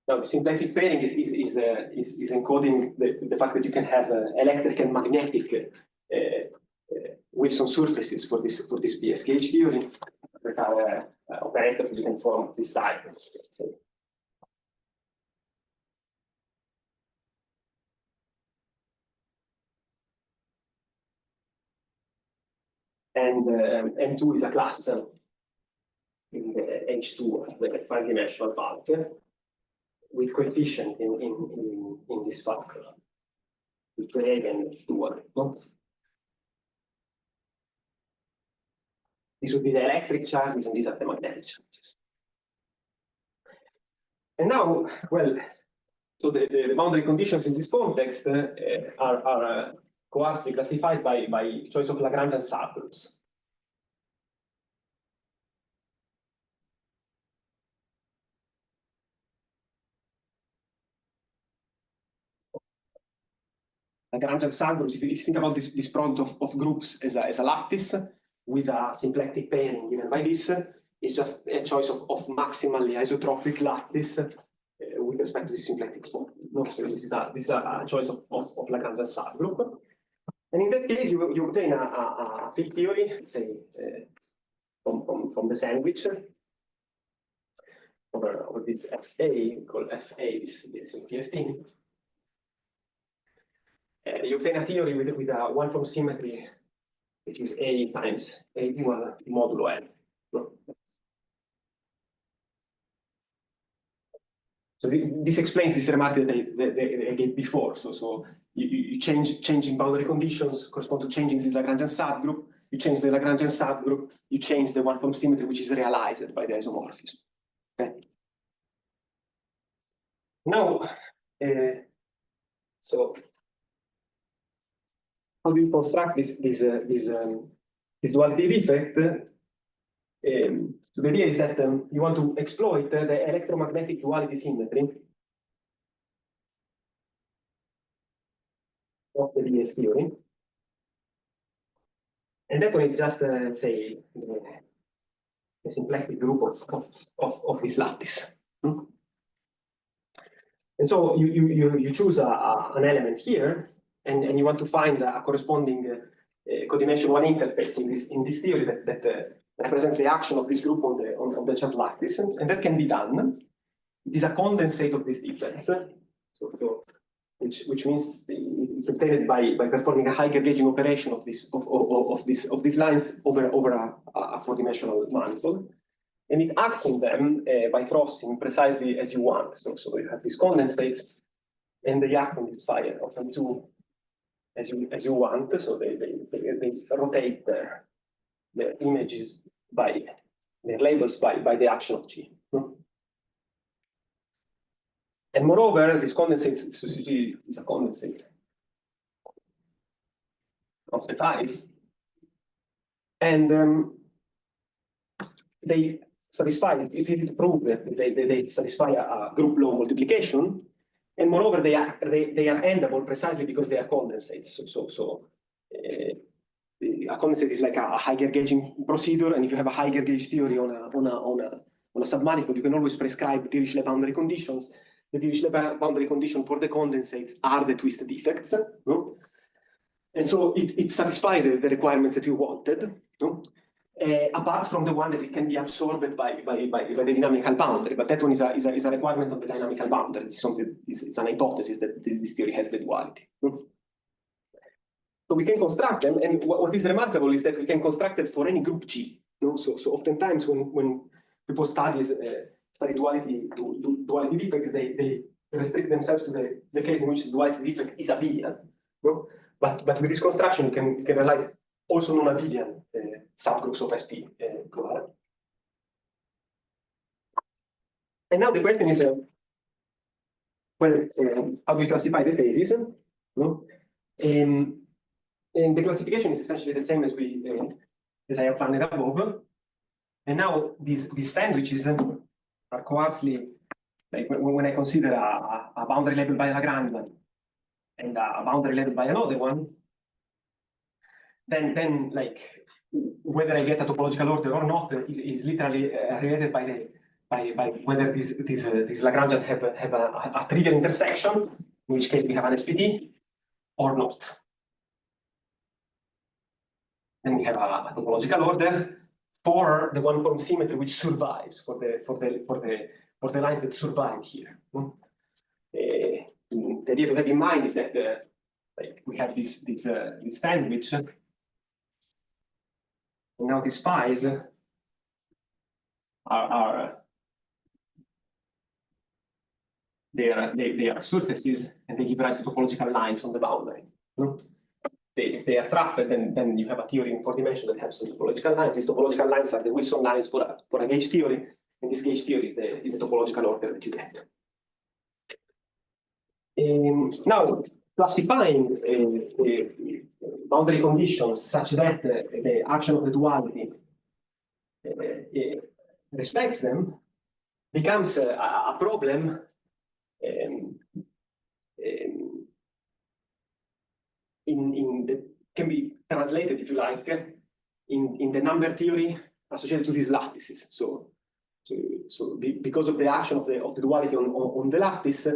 Now, the symplectic pairing is encoding the fact that you can have electric and magnetic Wilson surfaces for this BF gauge theory that are operators you can form of this type. And M2 is a class in the H2 of the 5-dimensional bulk with coefficient in this factor, between A and H2. This would be the electric charges, and these are the magnetic charges. And now, well, so the boundary conditions in this context are coarsely classified by choice of Lagrangian subgroups. Lagrangian subgroups, if you think about this product of groups as a lattice with a symplectic pairing given by this, it's just a choice of maximally isotropic lattice with respect to the symplectic form. No, so this is a choice of Lagrangian subgroup. And in that case, you obtain a field theory, say, from the sandwich over this FA, called FA, this TFT. You obtain a theory with a one-form symmetry, which is A times A equal modulo N. So this explains this remark that I gave before. So you changing boundary conditions correspond to changing this Lagrangian subgroup. You change the Lagrangian subgroup, you change the one-form symmetry, which is realized by the isomorphism. Okay. Now, so how do you construct this duality defect? So the idea is that you want to exploit the electromagnetic duality symmetry of the BF theory. And that one is just, say, a symplectic group of this lattice. And so you choose an element here, and you want to find a corresponding codimension 1 interface in this theory that represents the action of this group on the chart lattice, and that can be done it is a condensate of these defects. Which means it's obtained by performing a Higher gauging operation of these lines over a four-dimensional manifold, and it acts on them by crossing precisely as you want. So you have these condensates, and they act on this phi of M2 as you want. So they rotate their images by their labels by the action of G. And moreover, this condensate is a condensate of the phis, and they satisfy. It's easy to prove that they satisfy a group law multiplication, and moreover, they are endable precisely because they are condensates. A condensate is like a Higher gauging procedure, and if you have a Higher gauge theory on a submanifold, you can always prescribe Dirichlet boundary conditions. The Dirichlet boundary condition for the condensates are the twist defects, no? And so it satisfies the requirements that you wanted, no? Apart from the one that it can be absorbed by the dynamical boundary, but that one is a requirement of the dynamical boundary. It's an hypothesis that this theory has the duality. No? So we can construct them, and what is remarkable is that we can construct it for any group G. No? So oftentimes when people study duality defects, they restrict themselves to the case in which the duality defect is abelian. No? But with this construction, you can realize also non-abelian subgroups of SP. And now the question is, how do we classify the phases? No? And the classification is essentially the same as I outlined above. And now these sandwiches are coarsely, like when I consider a boundary labeled by a Lagrangian and a boundary labeled by another one, then like whether I get a topological order or not is literally related by whether these Lagrangian have a trivial intersection, in which case we have an SPT, or not. Then we have a topological order for the one-form symmetry which survives for the lines that survive here. The idea to have in mind is that like we have this sandwich, and now these phis they are surfaces, and they give rise to topological lines on the boundary. If they are trapped, then you have a theory in four dimensions that has some topological lines. These topological lines are the Wilson lines for a gauge theory, and this gauge theory is the topological order that you get. Now, classifying boundary conditions such that the action of the duality respects them becomes a problem can be translated, if you like, in the number theory associated to these lattices. So because of the action of the duality on the lattice,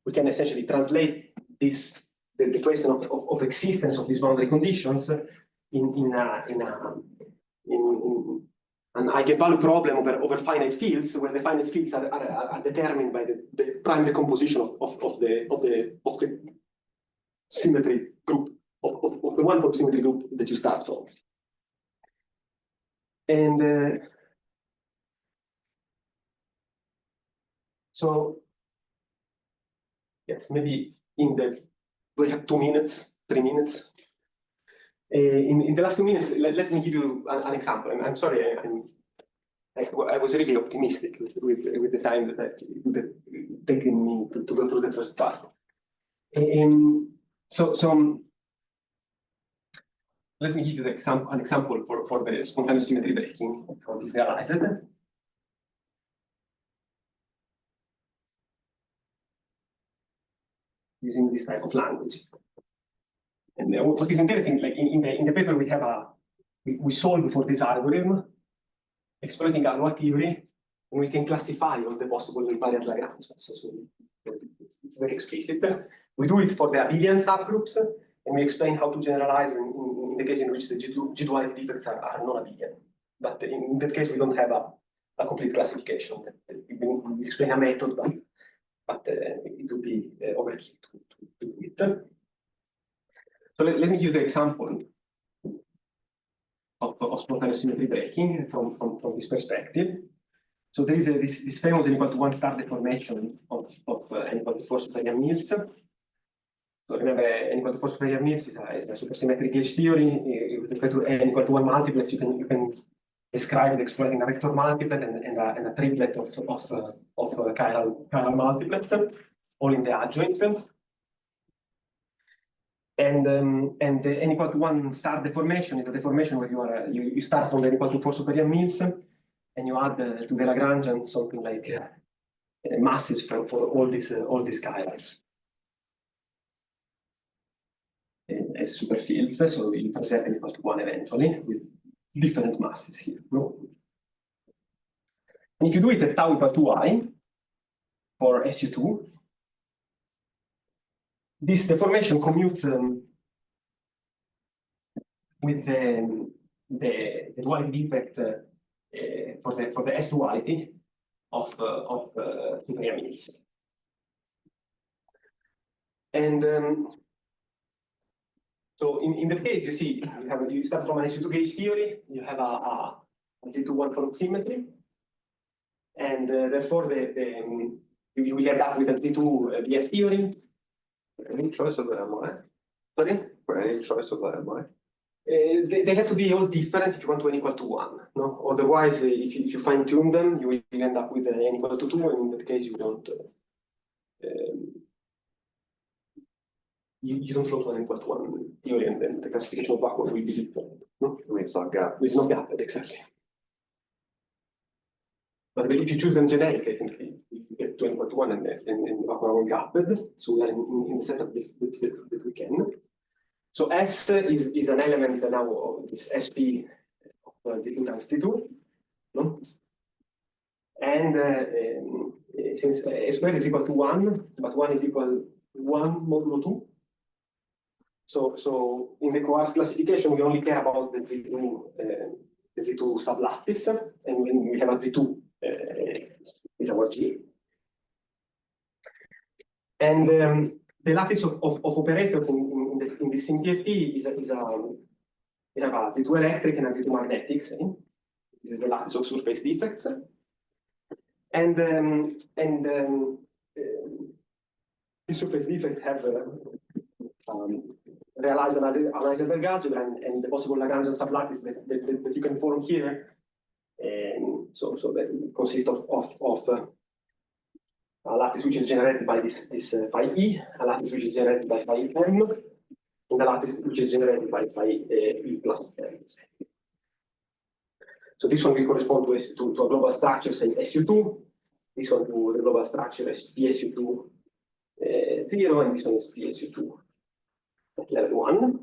we can essentially translate the question of existence of these boundary conditions in an eigenvalue problem over finite fields, where the finite fields are determined by the prime decomposition of the symmetry group, of the one-form symmetry group that you start from. And so, yes, maybe we have 2 minutes, 3 minutes. In the last 2 minutes, let me give you an example. I'm sorry, I was really optimistic with the time that it had taken me to go through the first part. So let me give you an example for the spontaneous symmetry breaking of this realized. Using this type of language. And what is interesting, like in the paper, we solve for this algorithm, exploiting Galois theory, and we can classify all the possible invariant Lagrangians. So it's very explicit. We do it for the abelian subgroups, and we explain how to generalize in the case in which the G duality defects are non-abelian. But in that case, we don't have a a complete classification. We explain a method, but it would be overkill to do it. So let me give the example of spontaneous symmetry breaking from this perspective. So there is this famous n=1 star deformation of n=4 superior Mills. So remember, n=4 superior Mills is a supersymmetric gauge theory. With respect to n=1 multiplets, you can describe it exploiting a vector multiplet and a triplet of chiral multiplets, all in the adjoint. And the n=1 star deformation is a deformation where you start from the n=4 superior Mills, and you add to the Lagrangian something like masses for all these chirals as superfields. So you present n=1 eventually with different masses here. No? And if you do it at tau = I for SU2, this deformation commutes with the duality defect for the S duality of superior Mills. And so in that case, you see, you start from an SU2 gauge theory, you have a Z2 one-fold symmetry, and therefore you will end up with a Z2 BF theory. Any choice of the MI? Sorry? For any choice of the MI? They have to be all different if you want to n=1. No? Otherwise, if you fine-tune them, you will end up with n=2, and in that case, you don't you don't flow to an n=1 theory, and then the classification of backward will be different. No? I mean, it's not gap. It's not gapped, exactly. But if you choose them generic, I think you get to n=1 and the backward are gapped. So we are in the setup that we can. So S is an element now of this SP of Z2 times T2, no? And since S squared is equal to 1, but 1 is equal to 1 modulo 2. So in the coarse classification, we only care about the Z2 sublattice, and when we have a Z2 is our G. And the lattice of operators in this CMTFT is we have a Z2 electric and a Z2 magnetic. Say. This is the lattice of surface defects. And these surface defects have realized an Heisenberg algebra and the possible Lagrangian sublattice that you can form here. So that consists of a lattice which is generated by this phi E, a lattice which is generated by phi M, and a lattice which is generated by phi E plus M. So this one will correspond to a global structure, say SU2. This one to the global structure as PSU2 0, and this one is PSU2 at level 1.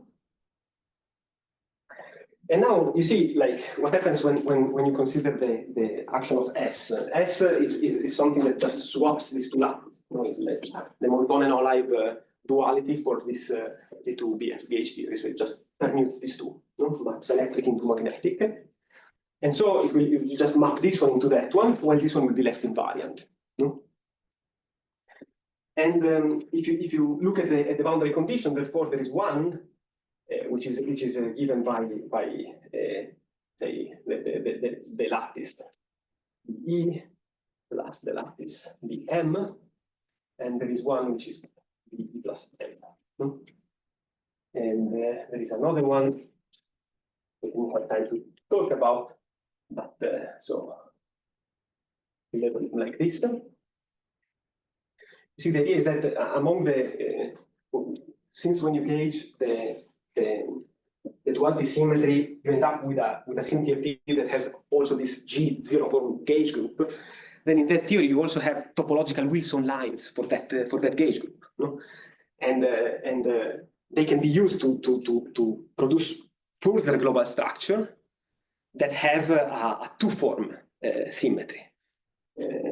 And now you see, like, what happens when you consider the action of S. S is something that just swaps these two lattices. You know, it's like the Mortone-Olive duality for this the two BF gauge theory. So it just permutes these two, no? It's electric into magnetic. And so it will just map this one into that one, while this one will be left invariant. No? And if you look at the boundary condition, therefore there is one. Which is given by say the lattice E plus the lattice Bm, and there is one which is B plus M. No? And there is another one we didn't have time to talk about, but so we label it like this. You see, the idea is that among the since when you gauge the duality symmetry, you end up with a CMTFT that has also this G0 form gauge group. Then in that theory, you also have topological Wilson lines for that gauge group, no? And they can be used to produce further global structure that have a two-form symmetry.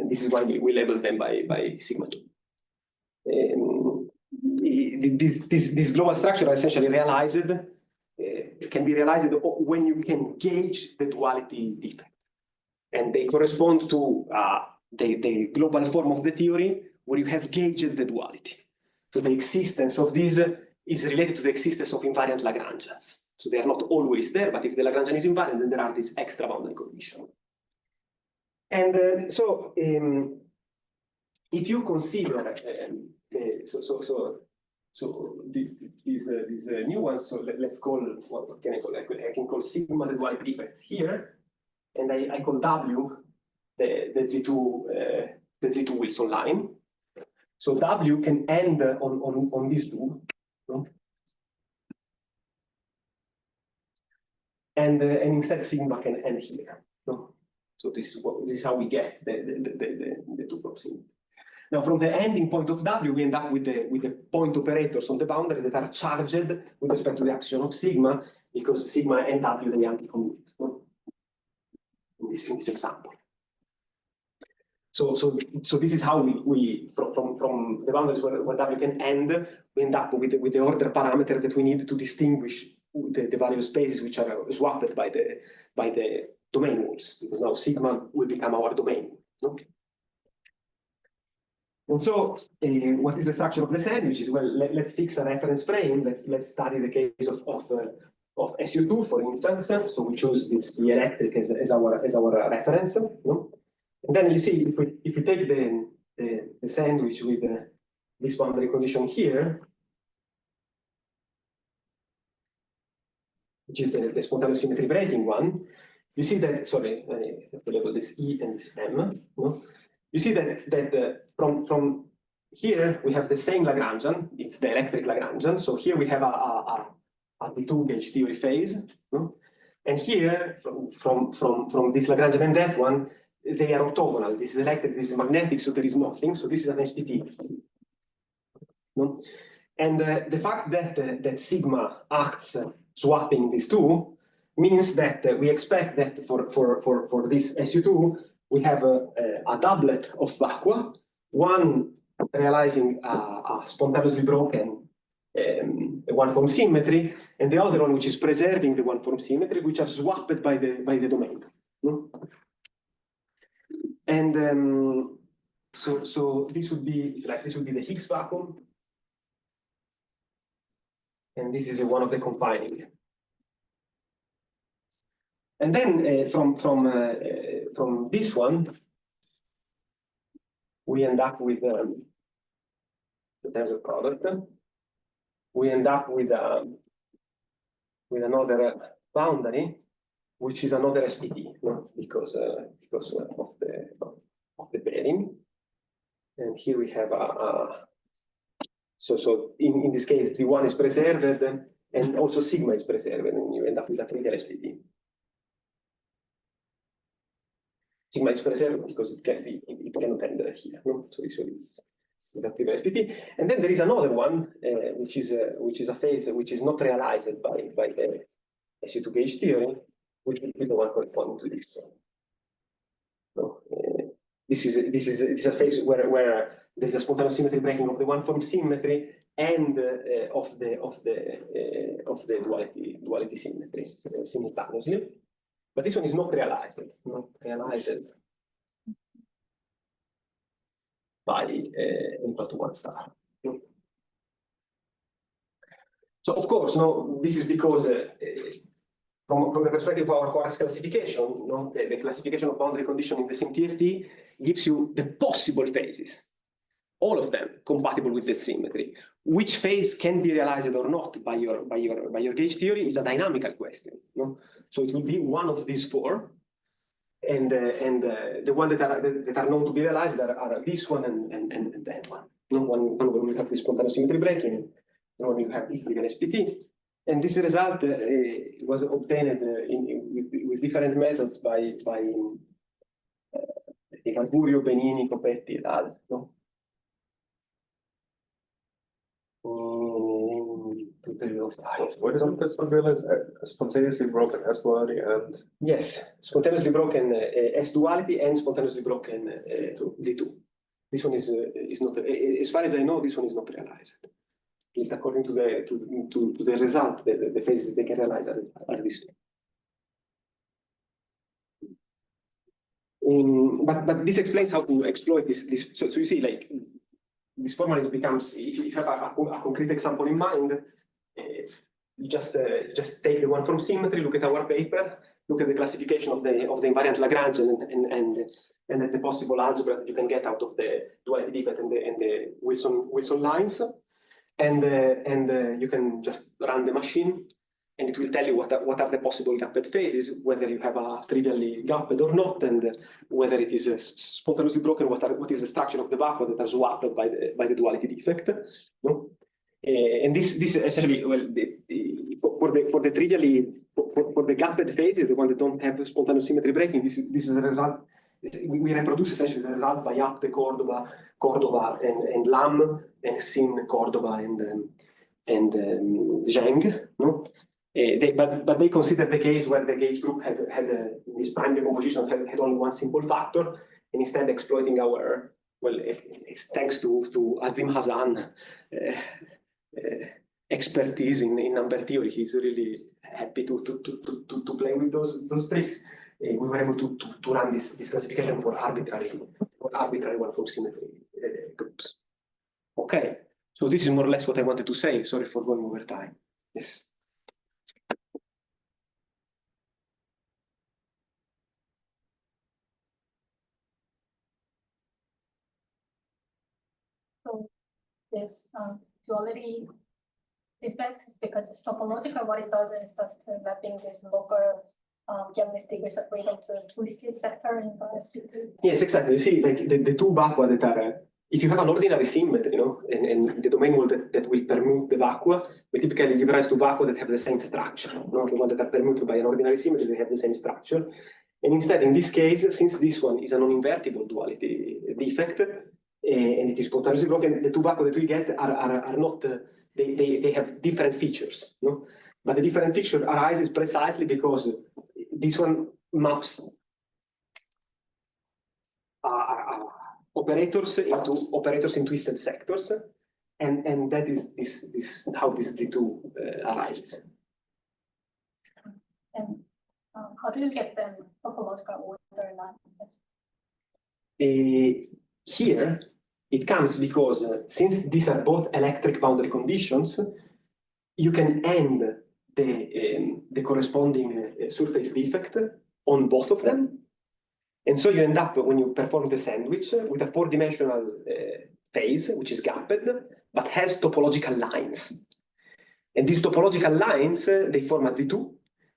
This is why we label them by sigma 2. This global structure are essentially can be realized when you can gauge the duality defect. And they correspond to the global form of the theory where you have gauged the duality. So the existence of this is related to the existence of invariant Lagrangians. So they are not always there, but if the Lagrangian is invariant, then there are these extra boundary conditions. And if you consider these new ones, so let's call, what can I call? I can call sigma the duality effect here, and I call W the Z2 Wilson line. So W can end on these two, no? And instead sigma can end here, no? So this is how we get the two from sigma. Now, from the ending point of W, we end up with the point operators on the boundary that are charged with respect to the action of sigma, because sigma and W they anti-commute, no? In this example. So this is how we from the boundaries where W can end, we end up with the order parameter that we need to distinguish the various spaces which are swapped by the domain walls, because now sigma will become our domain, no? And so, what is the structure of the sandwich? Is, well, let's fix a reference frame. Let's study the case of SU2, for instance. So we choose this electric as our reference, no? And then you see, if we take the sandwich with this boundary condition here, which is the spontaneous symmetry breaking one, you see that, sorry, I have to label this E and this M, no? You see that from here we have the same Lagrangian, it's the electric Lagrangian. So here we have a D2 gauge theory phase, no? And here from this Lagrangian and that one, they are orthogonal. This is electric, this is magnetic, so there is nothing. So this is an SPT, no? And the fact that sigma acts swapping these two means that we expect that for this SU2 we have a doublet of vacua, one realizing a spontaneously broken one-form symmetry, and the other one which is preserving the one-form symmetry, which are swapped by the domain. No? And so this would be the Higgs vacuum, and this is one of the combining. And then from this one, we end up with the tensor product. We end up with another boundary, which is another SPT, no? because of the pairing. And here we have so in this case, Z1 is preserved, and also sigma is preserved, and you end up with a trivial SPT. Sigma is preserved because it cannot end here, no? So it's a trivial SPT. And then there is another one, which is a phase which is not realized by the SU2 gauge theory, which will be the one corresponding to this one. No? This is a phase where there is a spontaneous symmetry breaking of the one-form symmetry and of the duality symmetry simultaneously. But this one is not realized by equal to 1 star. So of course, no, this is because from the perspective of our coarse classification, no, the classification of boundary condition in the SimTFT gives you the possible phases, all of them compatible with the symmetry. Which phase can be realized or not by your gauge theory is a dynamical question. No? So it will be one of these four, and the one that are known to be realized are this one and that one. No? One where we have this spontaneous symmetry breaking, and one you have this trivial SPT. And this result was obtained with different methods by Arburio, Benini, Copetti, et al. No? What is on that realize spontaneously broken S duality and yes, spontaneously broken S duality and spontaneously broken Z2. This one is not, as far as I know, this one is not realized. At least according to the result, the phases they can realize are these two. But this explains how to exploit this. So you see, like, this formalism becomes, if you have a concrete example in mind, you just take the one from symmetry, look at our paper, look at the classification of the invariant Lagrange and at the possible algebra that you can get out of the duality defect and the Wilson lines, and you can just run the machine, and it will tell you what are the possible gapped phases, whether you have a trivially gapped or not, and whether it is spontaneously broken, what is the structure of the vacua that are swapped by the duality defect. No? And this essentially, well, for the gapped phases, the one that don't have spontaneous symmetry breaking, this is the result. We reproduce essentially the result by Apte, Cordova, and Lam, and Sin, Cordova, and Zheng. No? But they consider the case where the gauge group had this prime decomposition had only one simple factor, and instead exploiting our, well, thanks to Azim Hassan expertise in number theory, he's really happy to play with those tricks. We were able to run this classification for arbitrary one from symmetry groups. Okay, so this is more or less what I wanted to say. Sorry for going over time. Yes. So this duality defect, because it's topological, what it does is just mapping this local Giamnis degrees of freedom to twisted sector in the SPT. Yes, exactly. You see, like the two vacua that are, if you have an ordinary symmetry, you know, and the domain that will permute the vacua will typically give rise to vacua that have the same structure. You know, the one that are permuted by an ordinary symmetry, they have the same structure. And instead, in this case, since this one is a non-invertible duality defect, and it is spontaneously broken, the two vacua that we get are not, they have different features. No? But the different feature arises precisely because this one maps operators in twisted sectors, and that is this how this Z2 arises. And how do you get them topological order lines? Here it comes because since these are both electric boundary conditions, you can end the corresponding surface defect on both of them. And so you end up, when you perform the sandwich, with a four-dimensional phase, which is gapped, but has topological lines. And these topological lines, they form a Z2,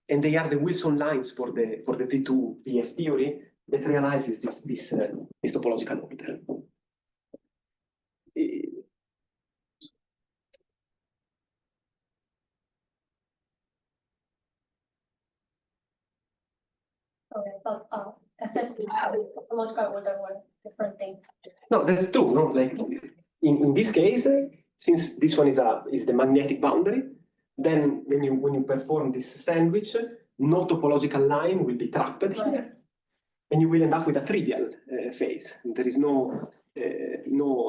and they are the Wilson lines for the Z2 PF theory that realizes this topological order. Okay, but essentially topological order were different things. No, that's true. No, like in this case, since this one is the magnetic boundary, then when you perform this sandwich, no topological line will be trapped here, and you will end up with a trivial phase. There is no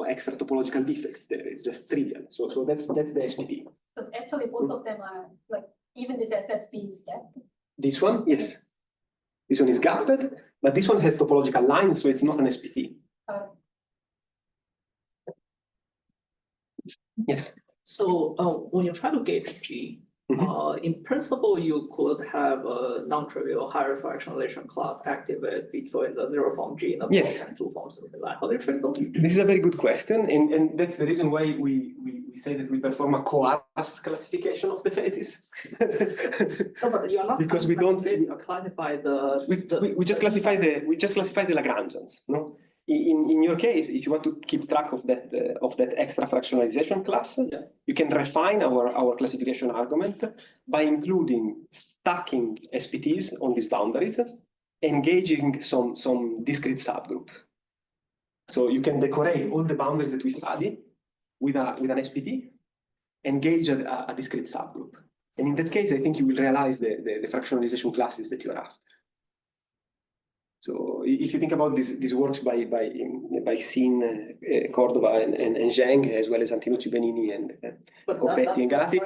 extra topological defects there. It's just trivial. So that's the SPT. So actually, both of them are like, even this SSB is gapped. This one, yes. This one is gapped, but this one has topological lines, so it's not an SPT. Yes. So when you try to gauge G, in principle, you could have a non-trivial higher fractionalization class activate between the zero form G and the yes. two forms of the line. How do you treat those? This is a very good question, and that's the reason why we say that we perform a coarse classification of the phases. No, but you are not because we don't classify the we just classify the Lagrangians. No, in your case, if you want to keep track of that extra fractionalization class, you can refine our classification argument by including stacking SPTs on these boundaries, engaging some discrete subgroup. So you can decorate all the boundaries that we study with an SPT, engage a discrete subgroup. And in that case, I think you will realize the fractionalization classes that you are after. So if you think about these works by Sin, Cordova, and Zheng, as well as Antinucci, Benini, and But Coppetti and Galati,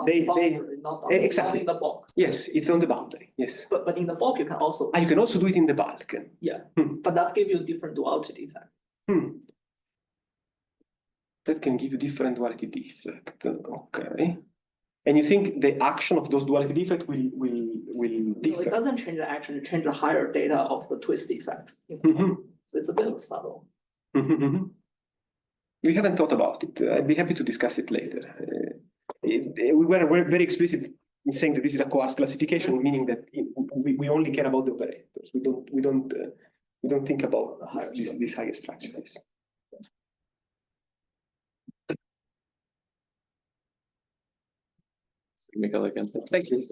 they exactly in the bulk. Yes, it's on the boundary. Yes, But in the bulk, you can also. you can also do it in the bulk. Yeah, but that gives you different duality effect. That can give you different duality defect. Okay. And you think the action of those duality defect will No, differ? it doesn't change the action, it changes the higher data of the twist effects. So it's a bit subtle. We haven't thought about it. I'd be happy to discuss it later. We were very explicit in saying that this is a coarse classification, meaning that we only care about the operators. We don't think about this higher structures. Michele again. Thank you.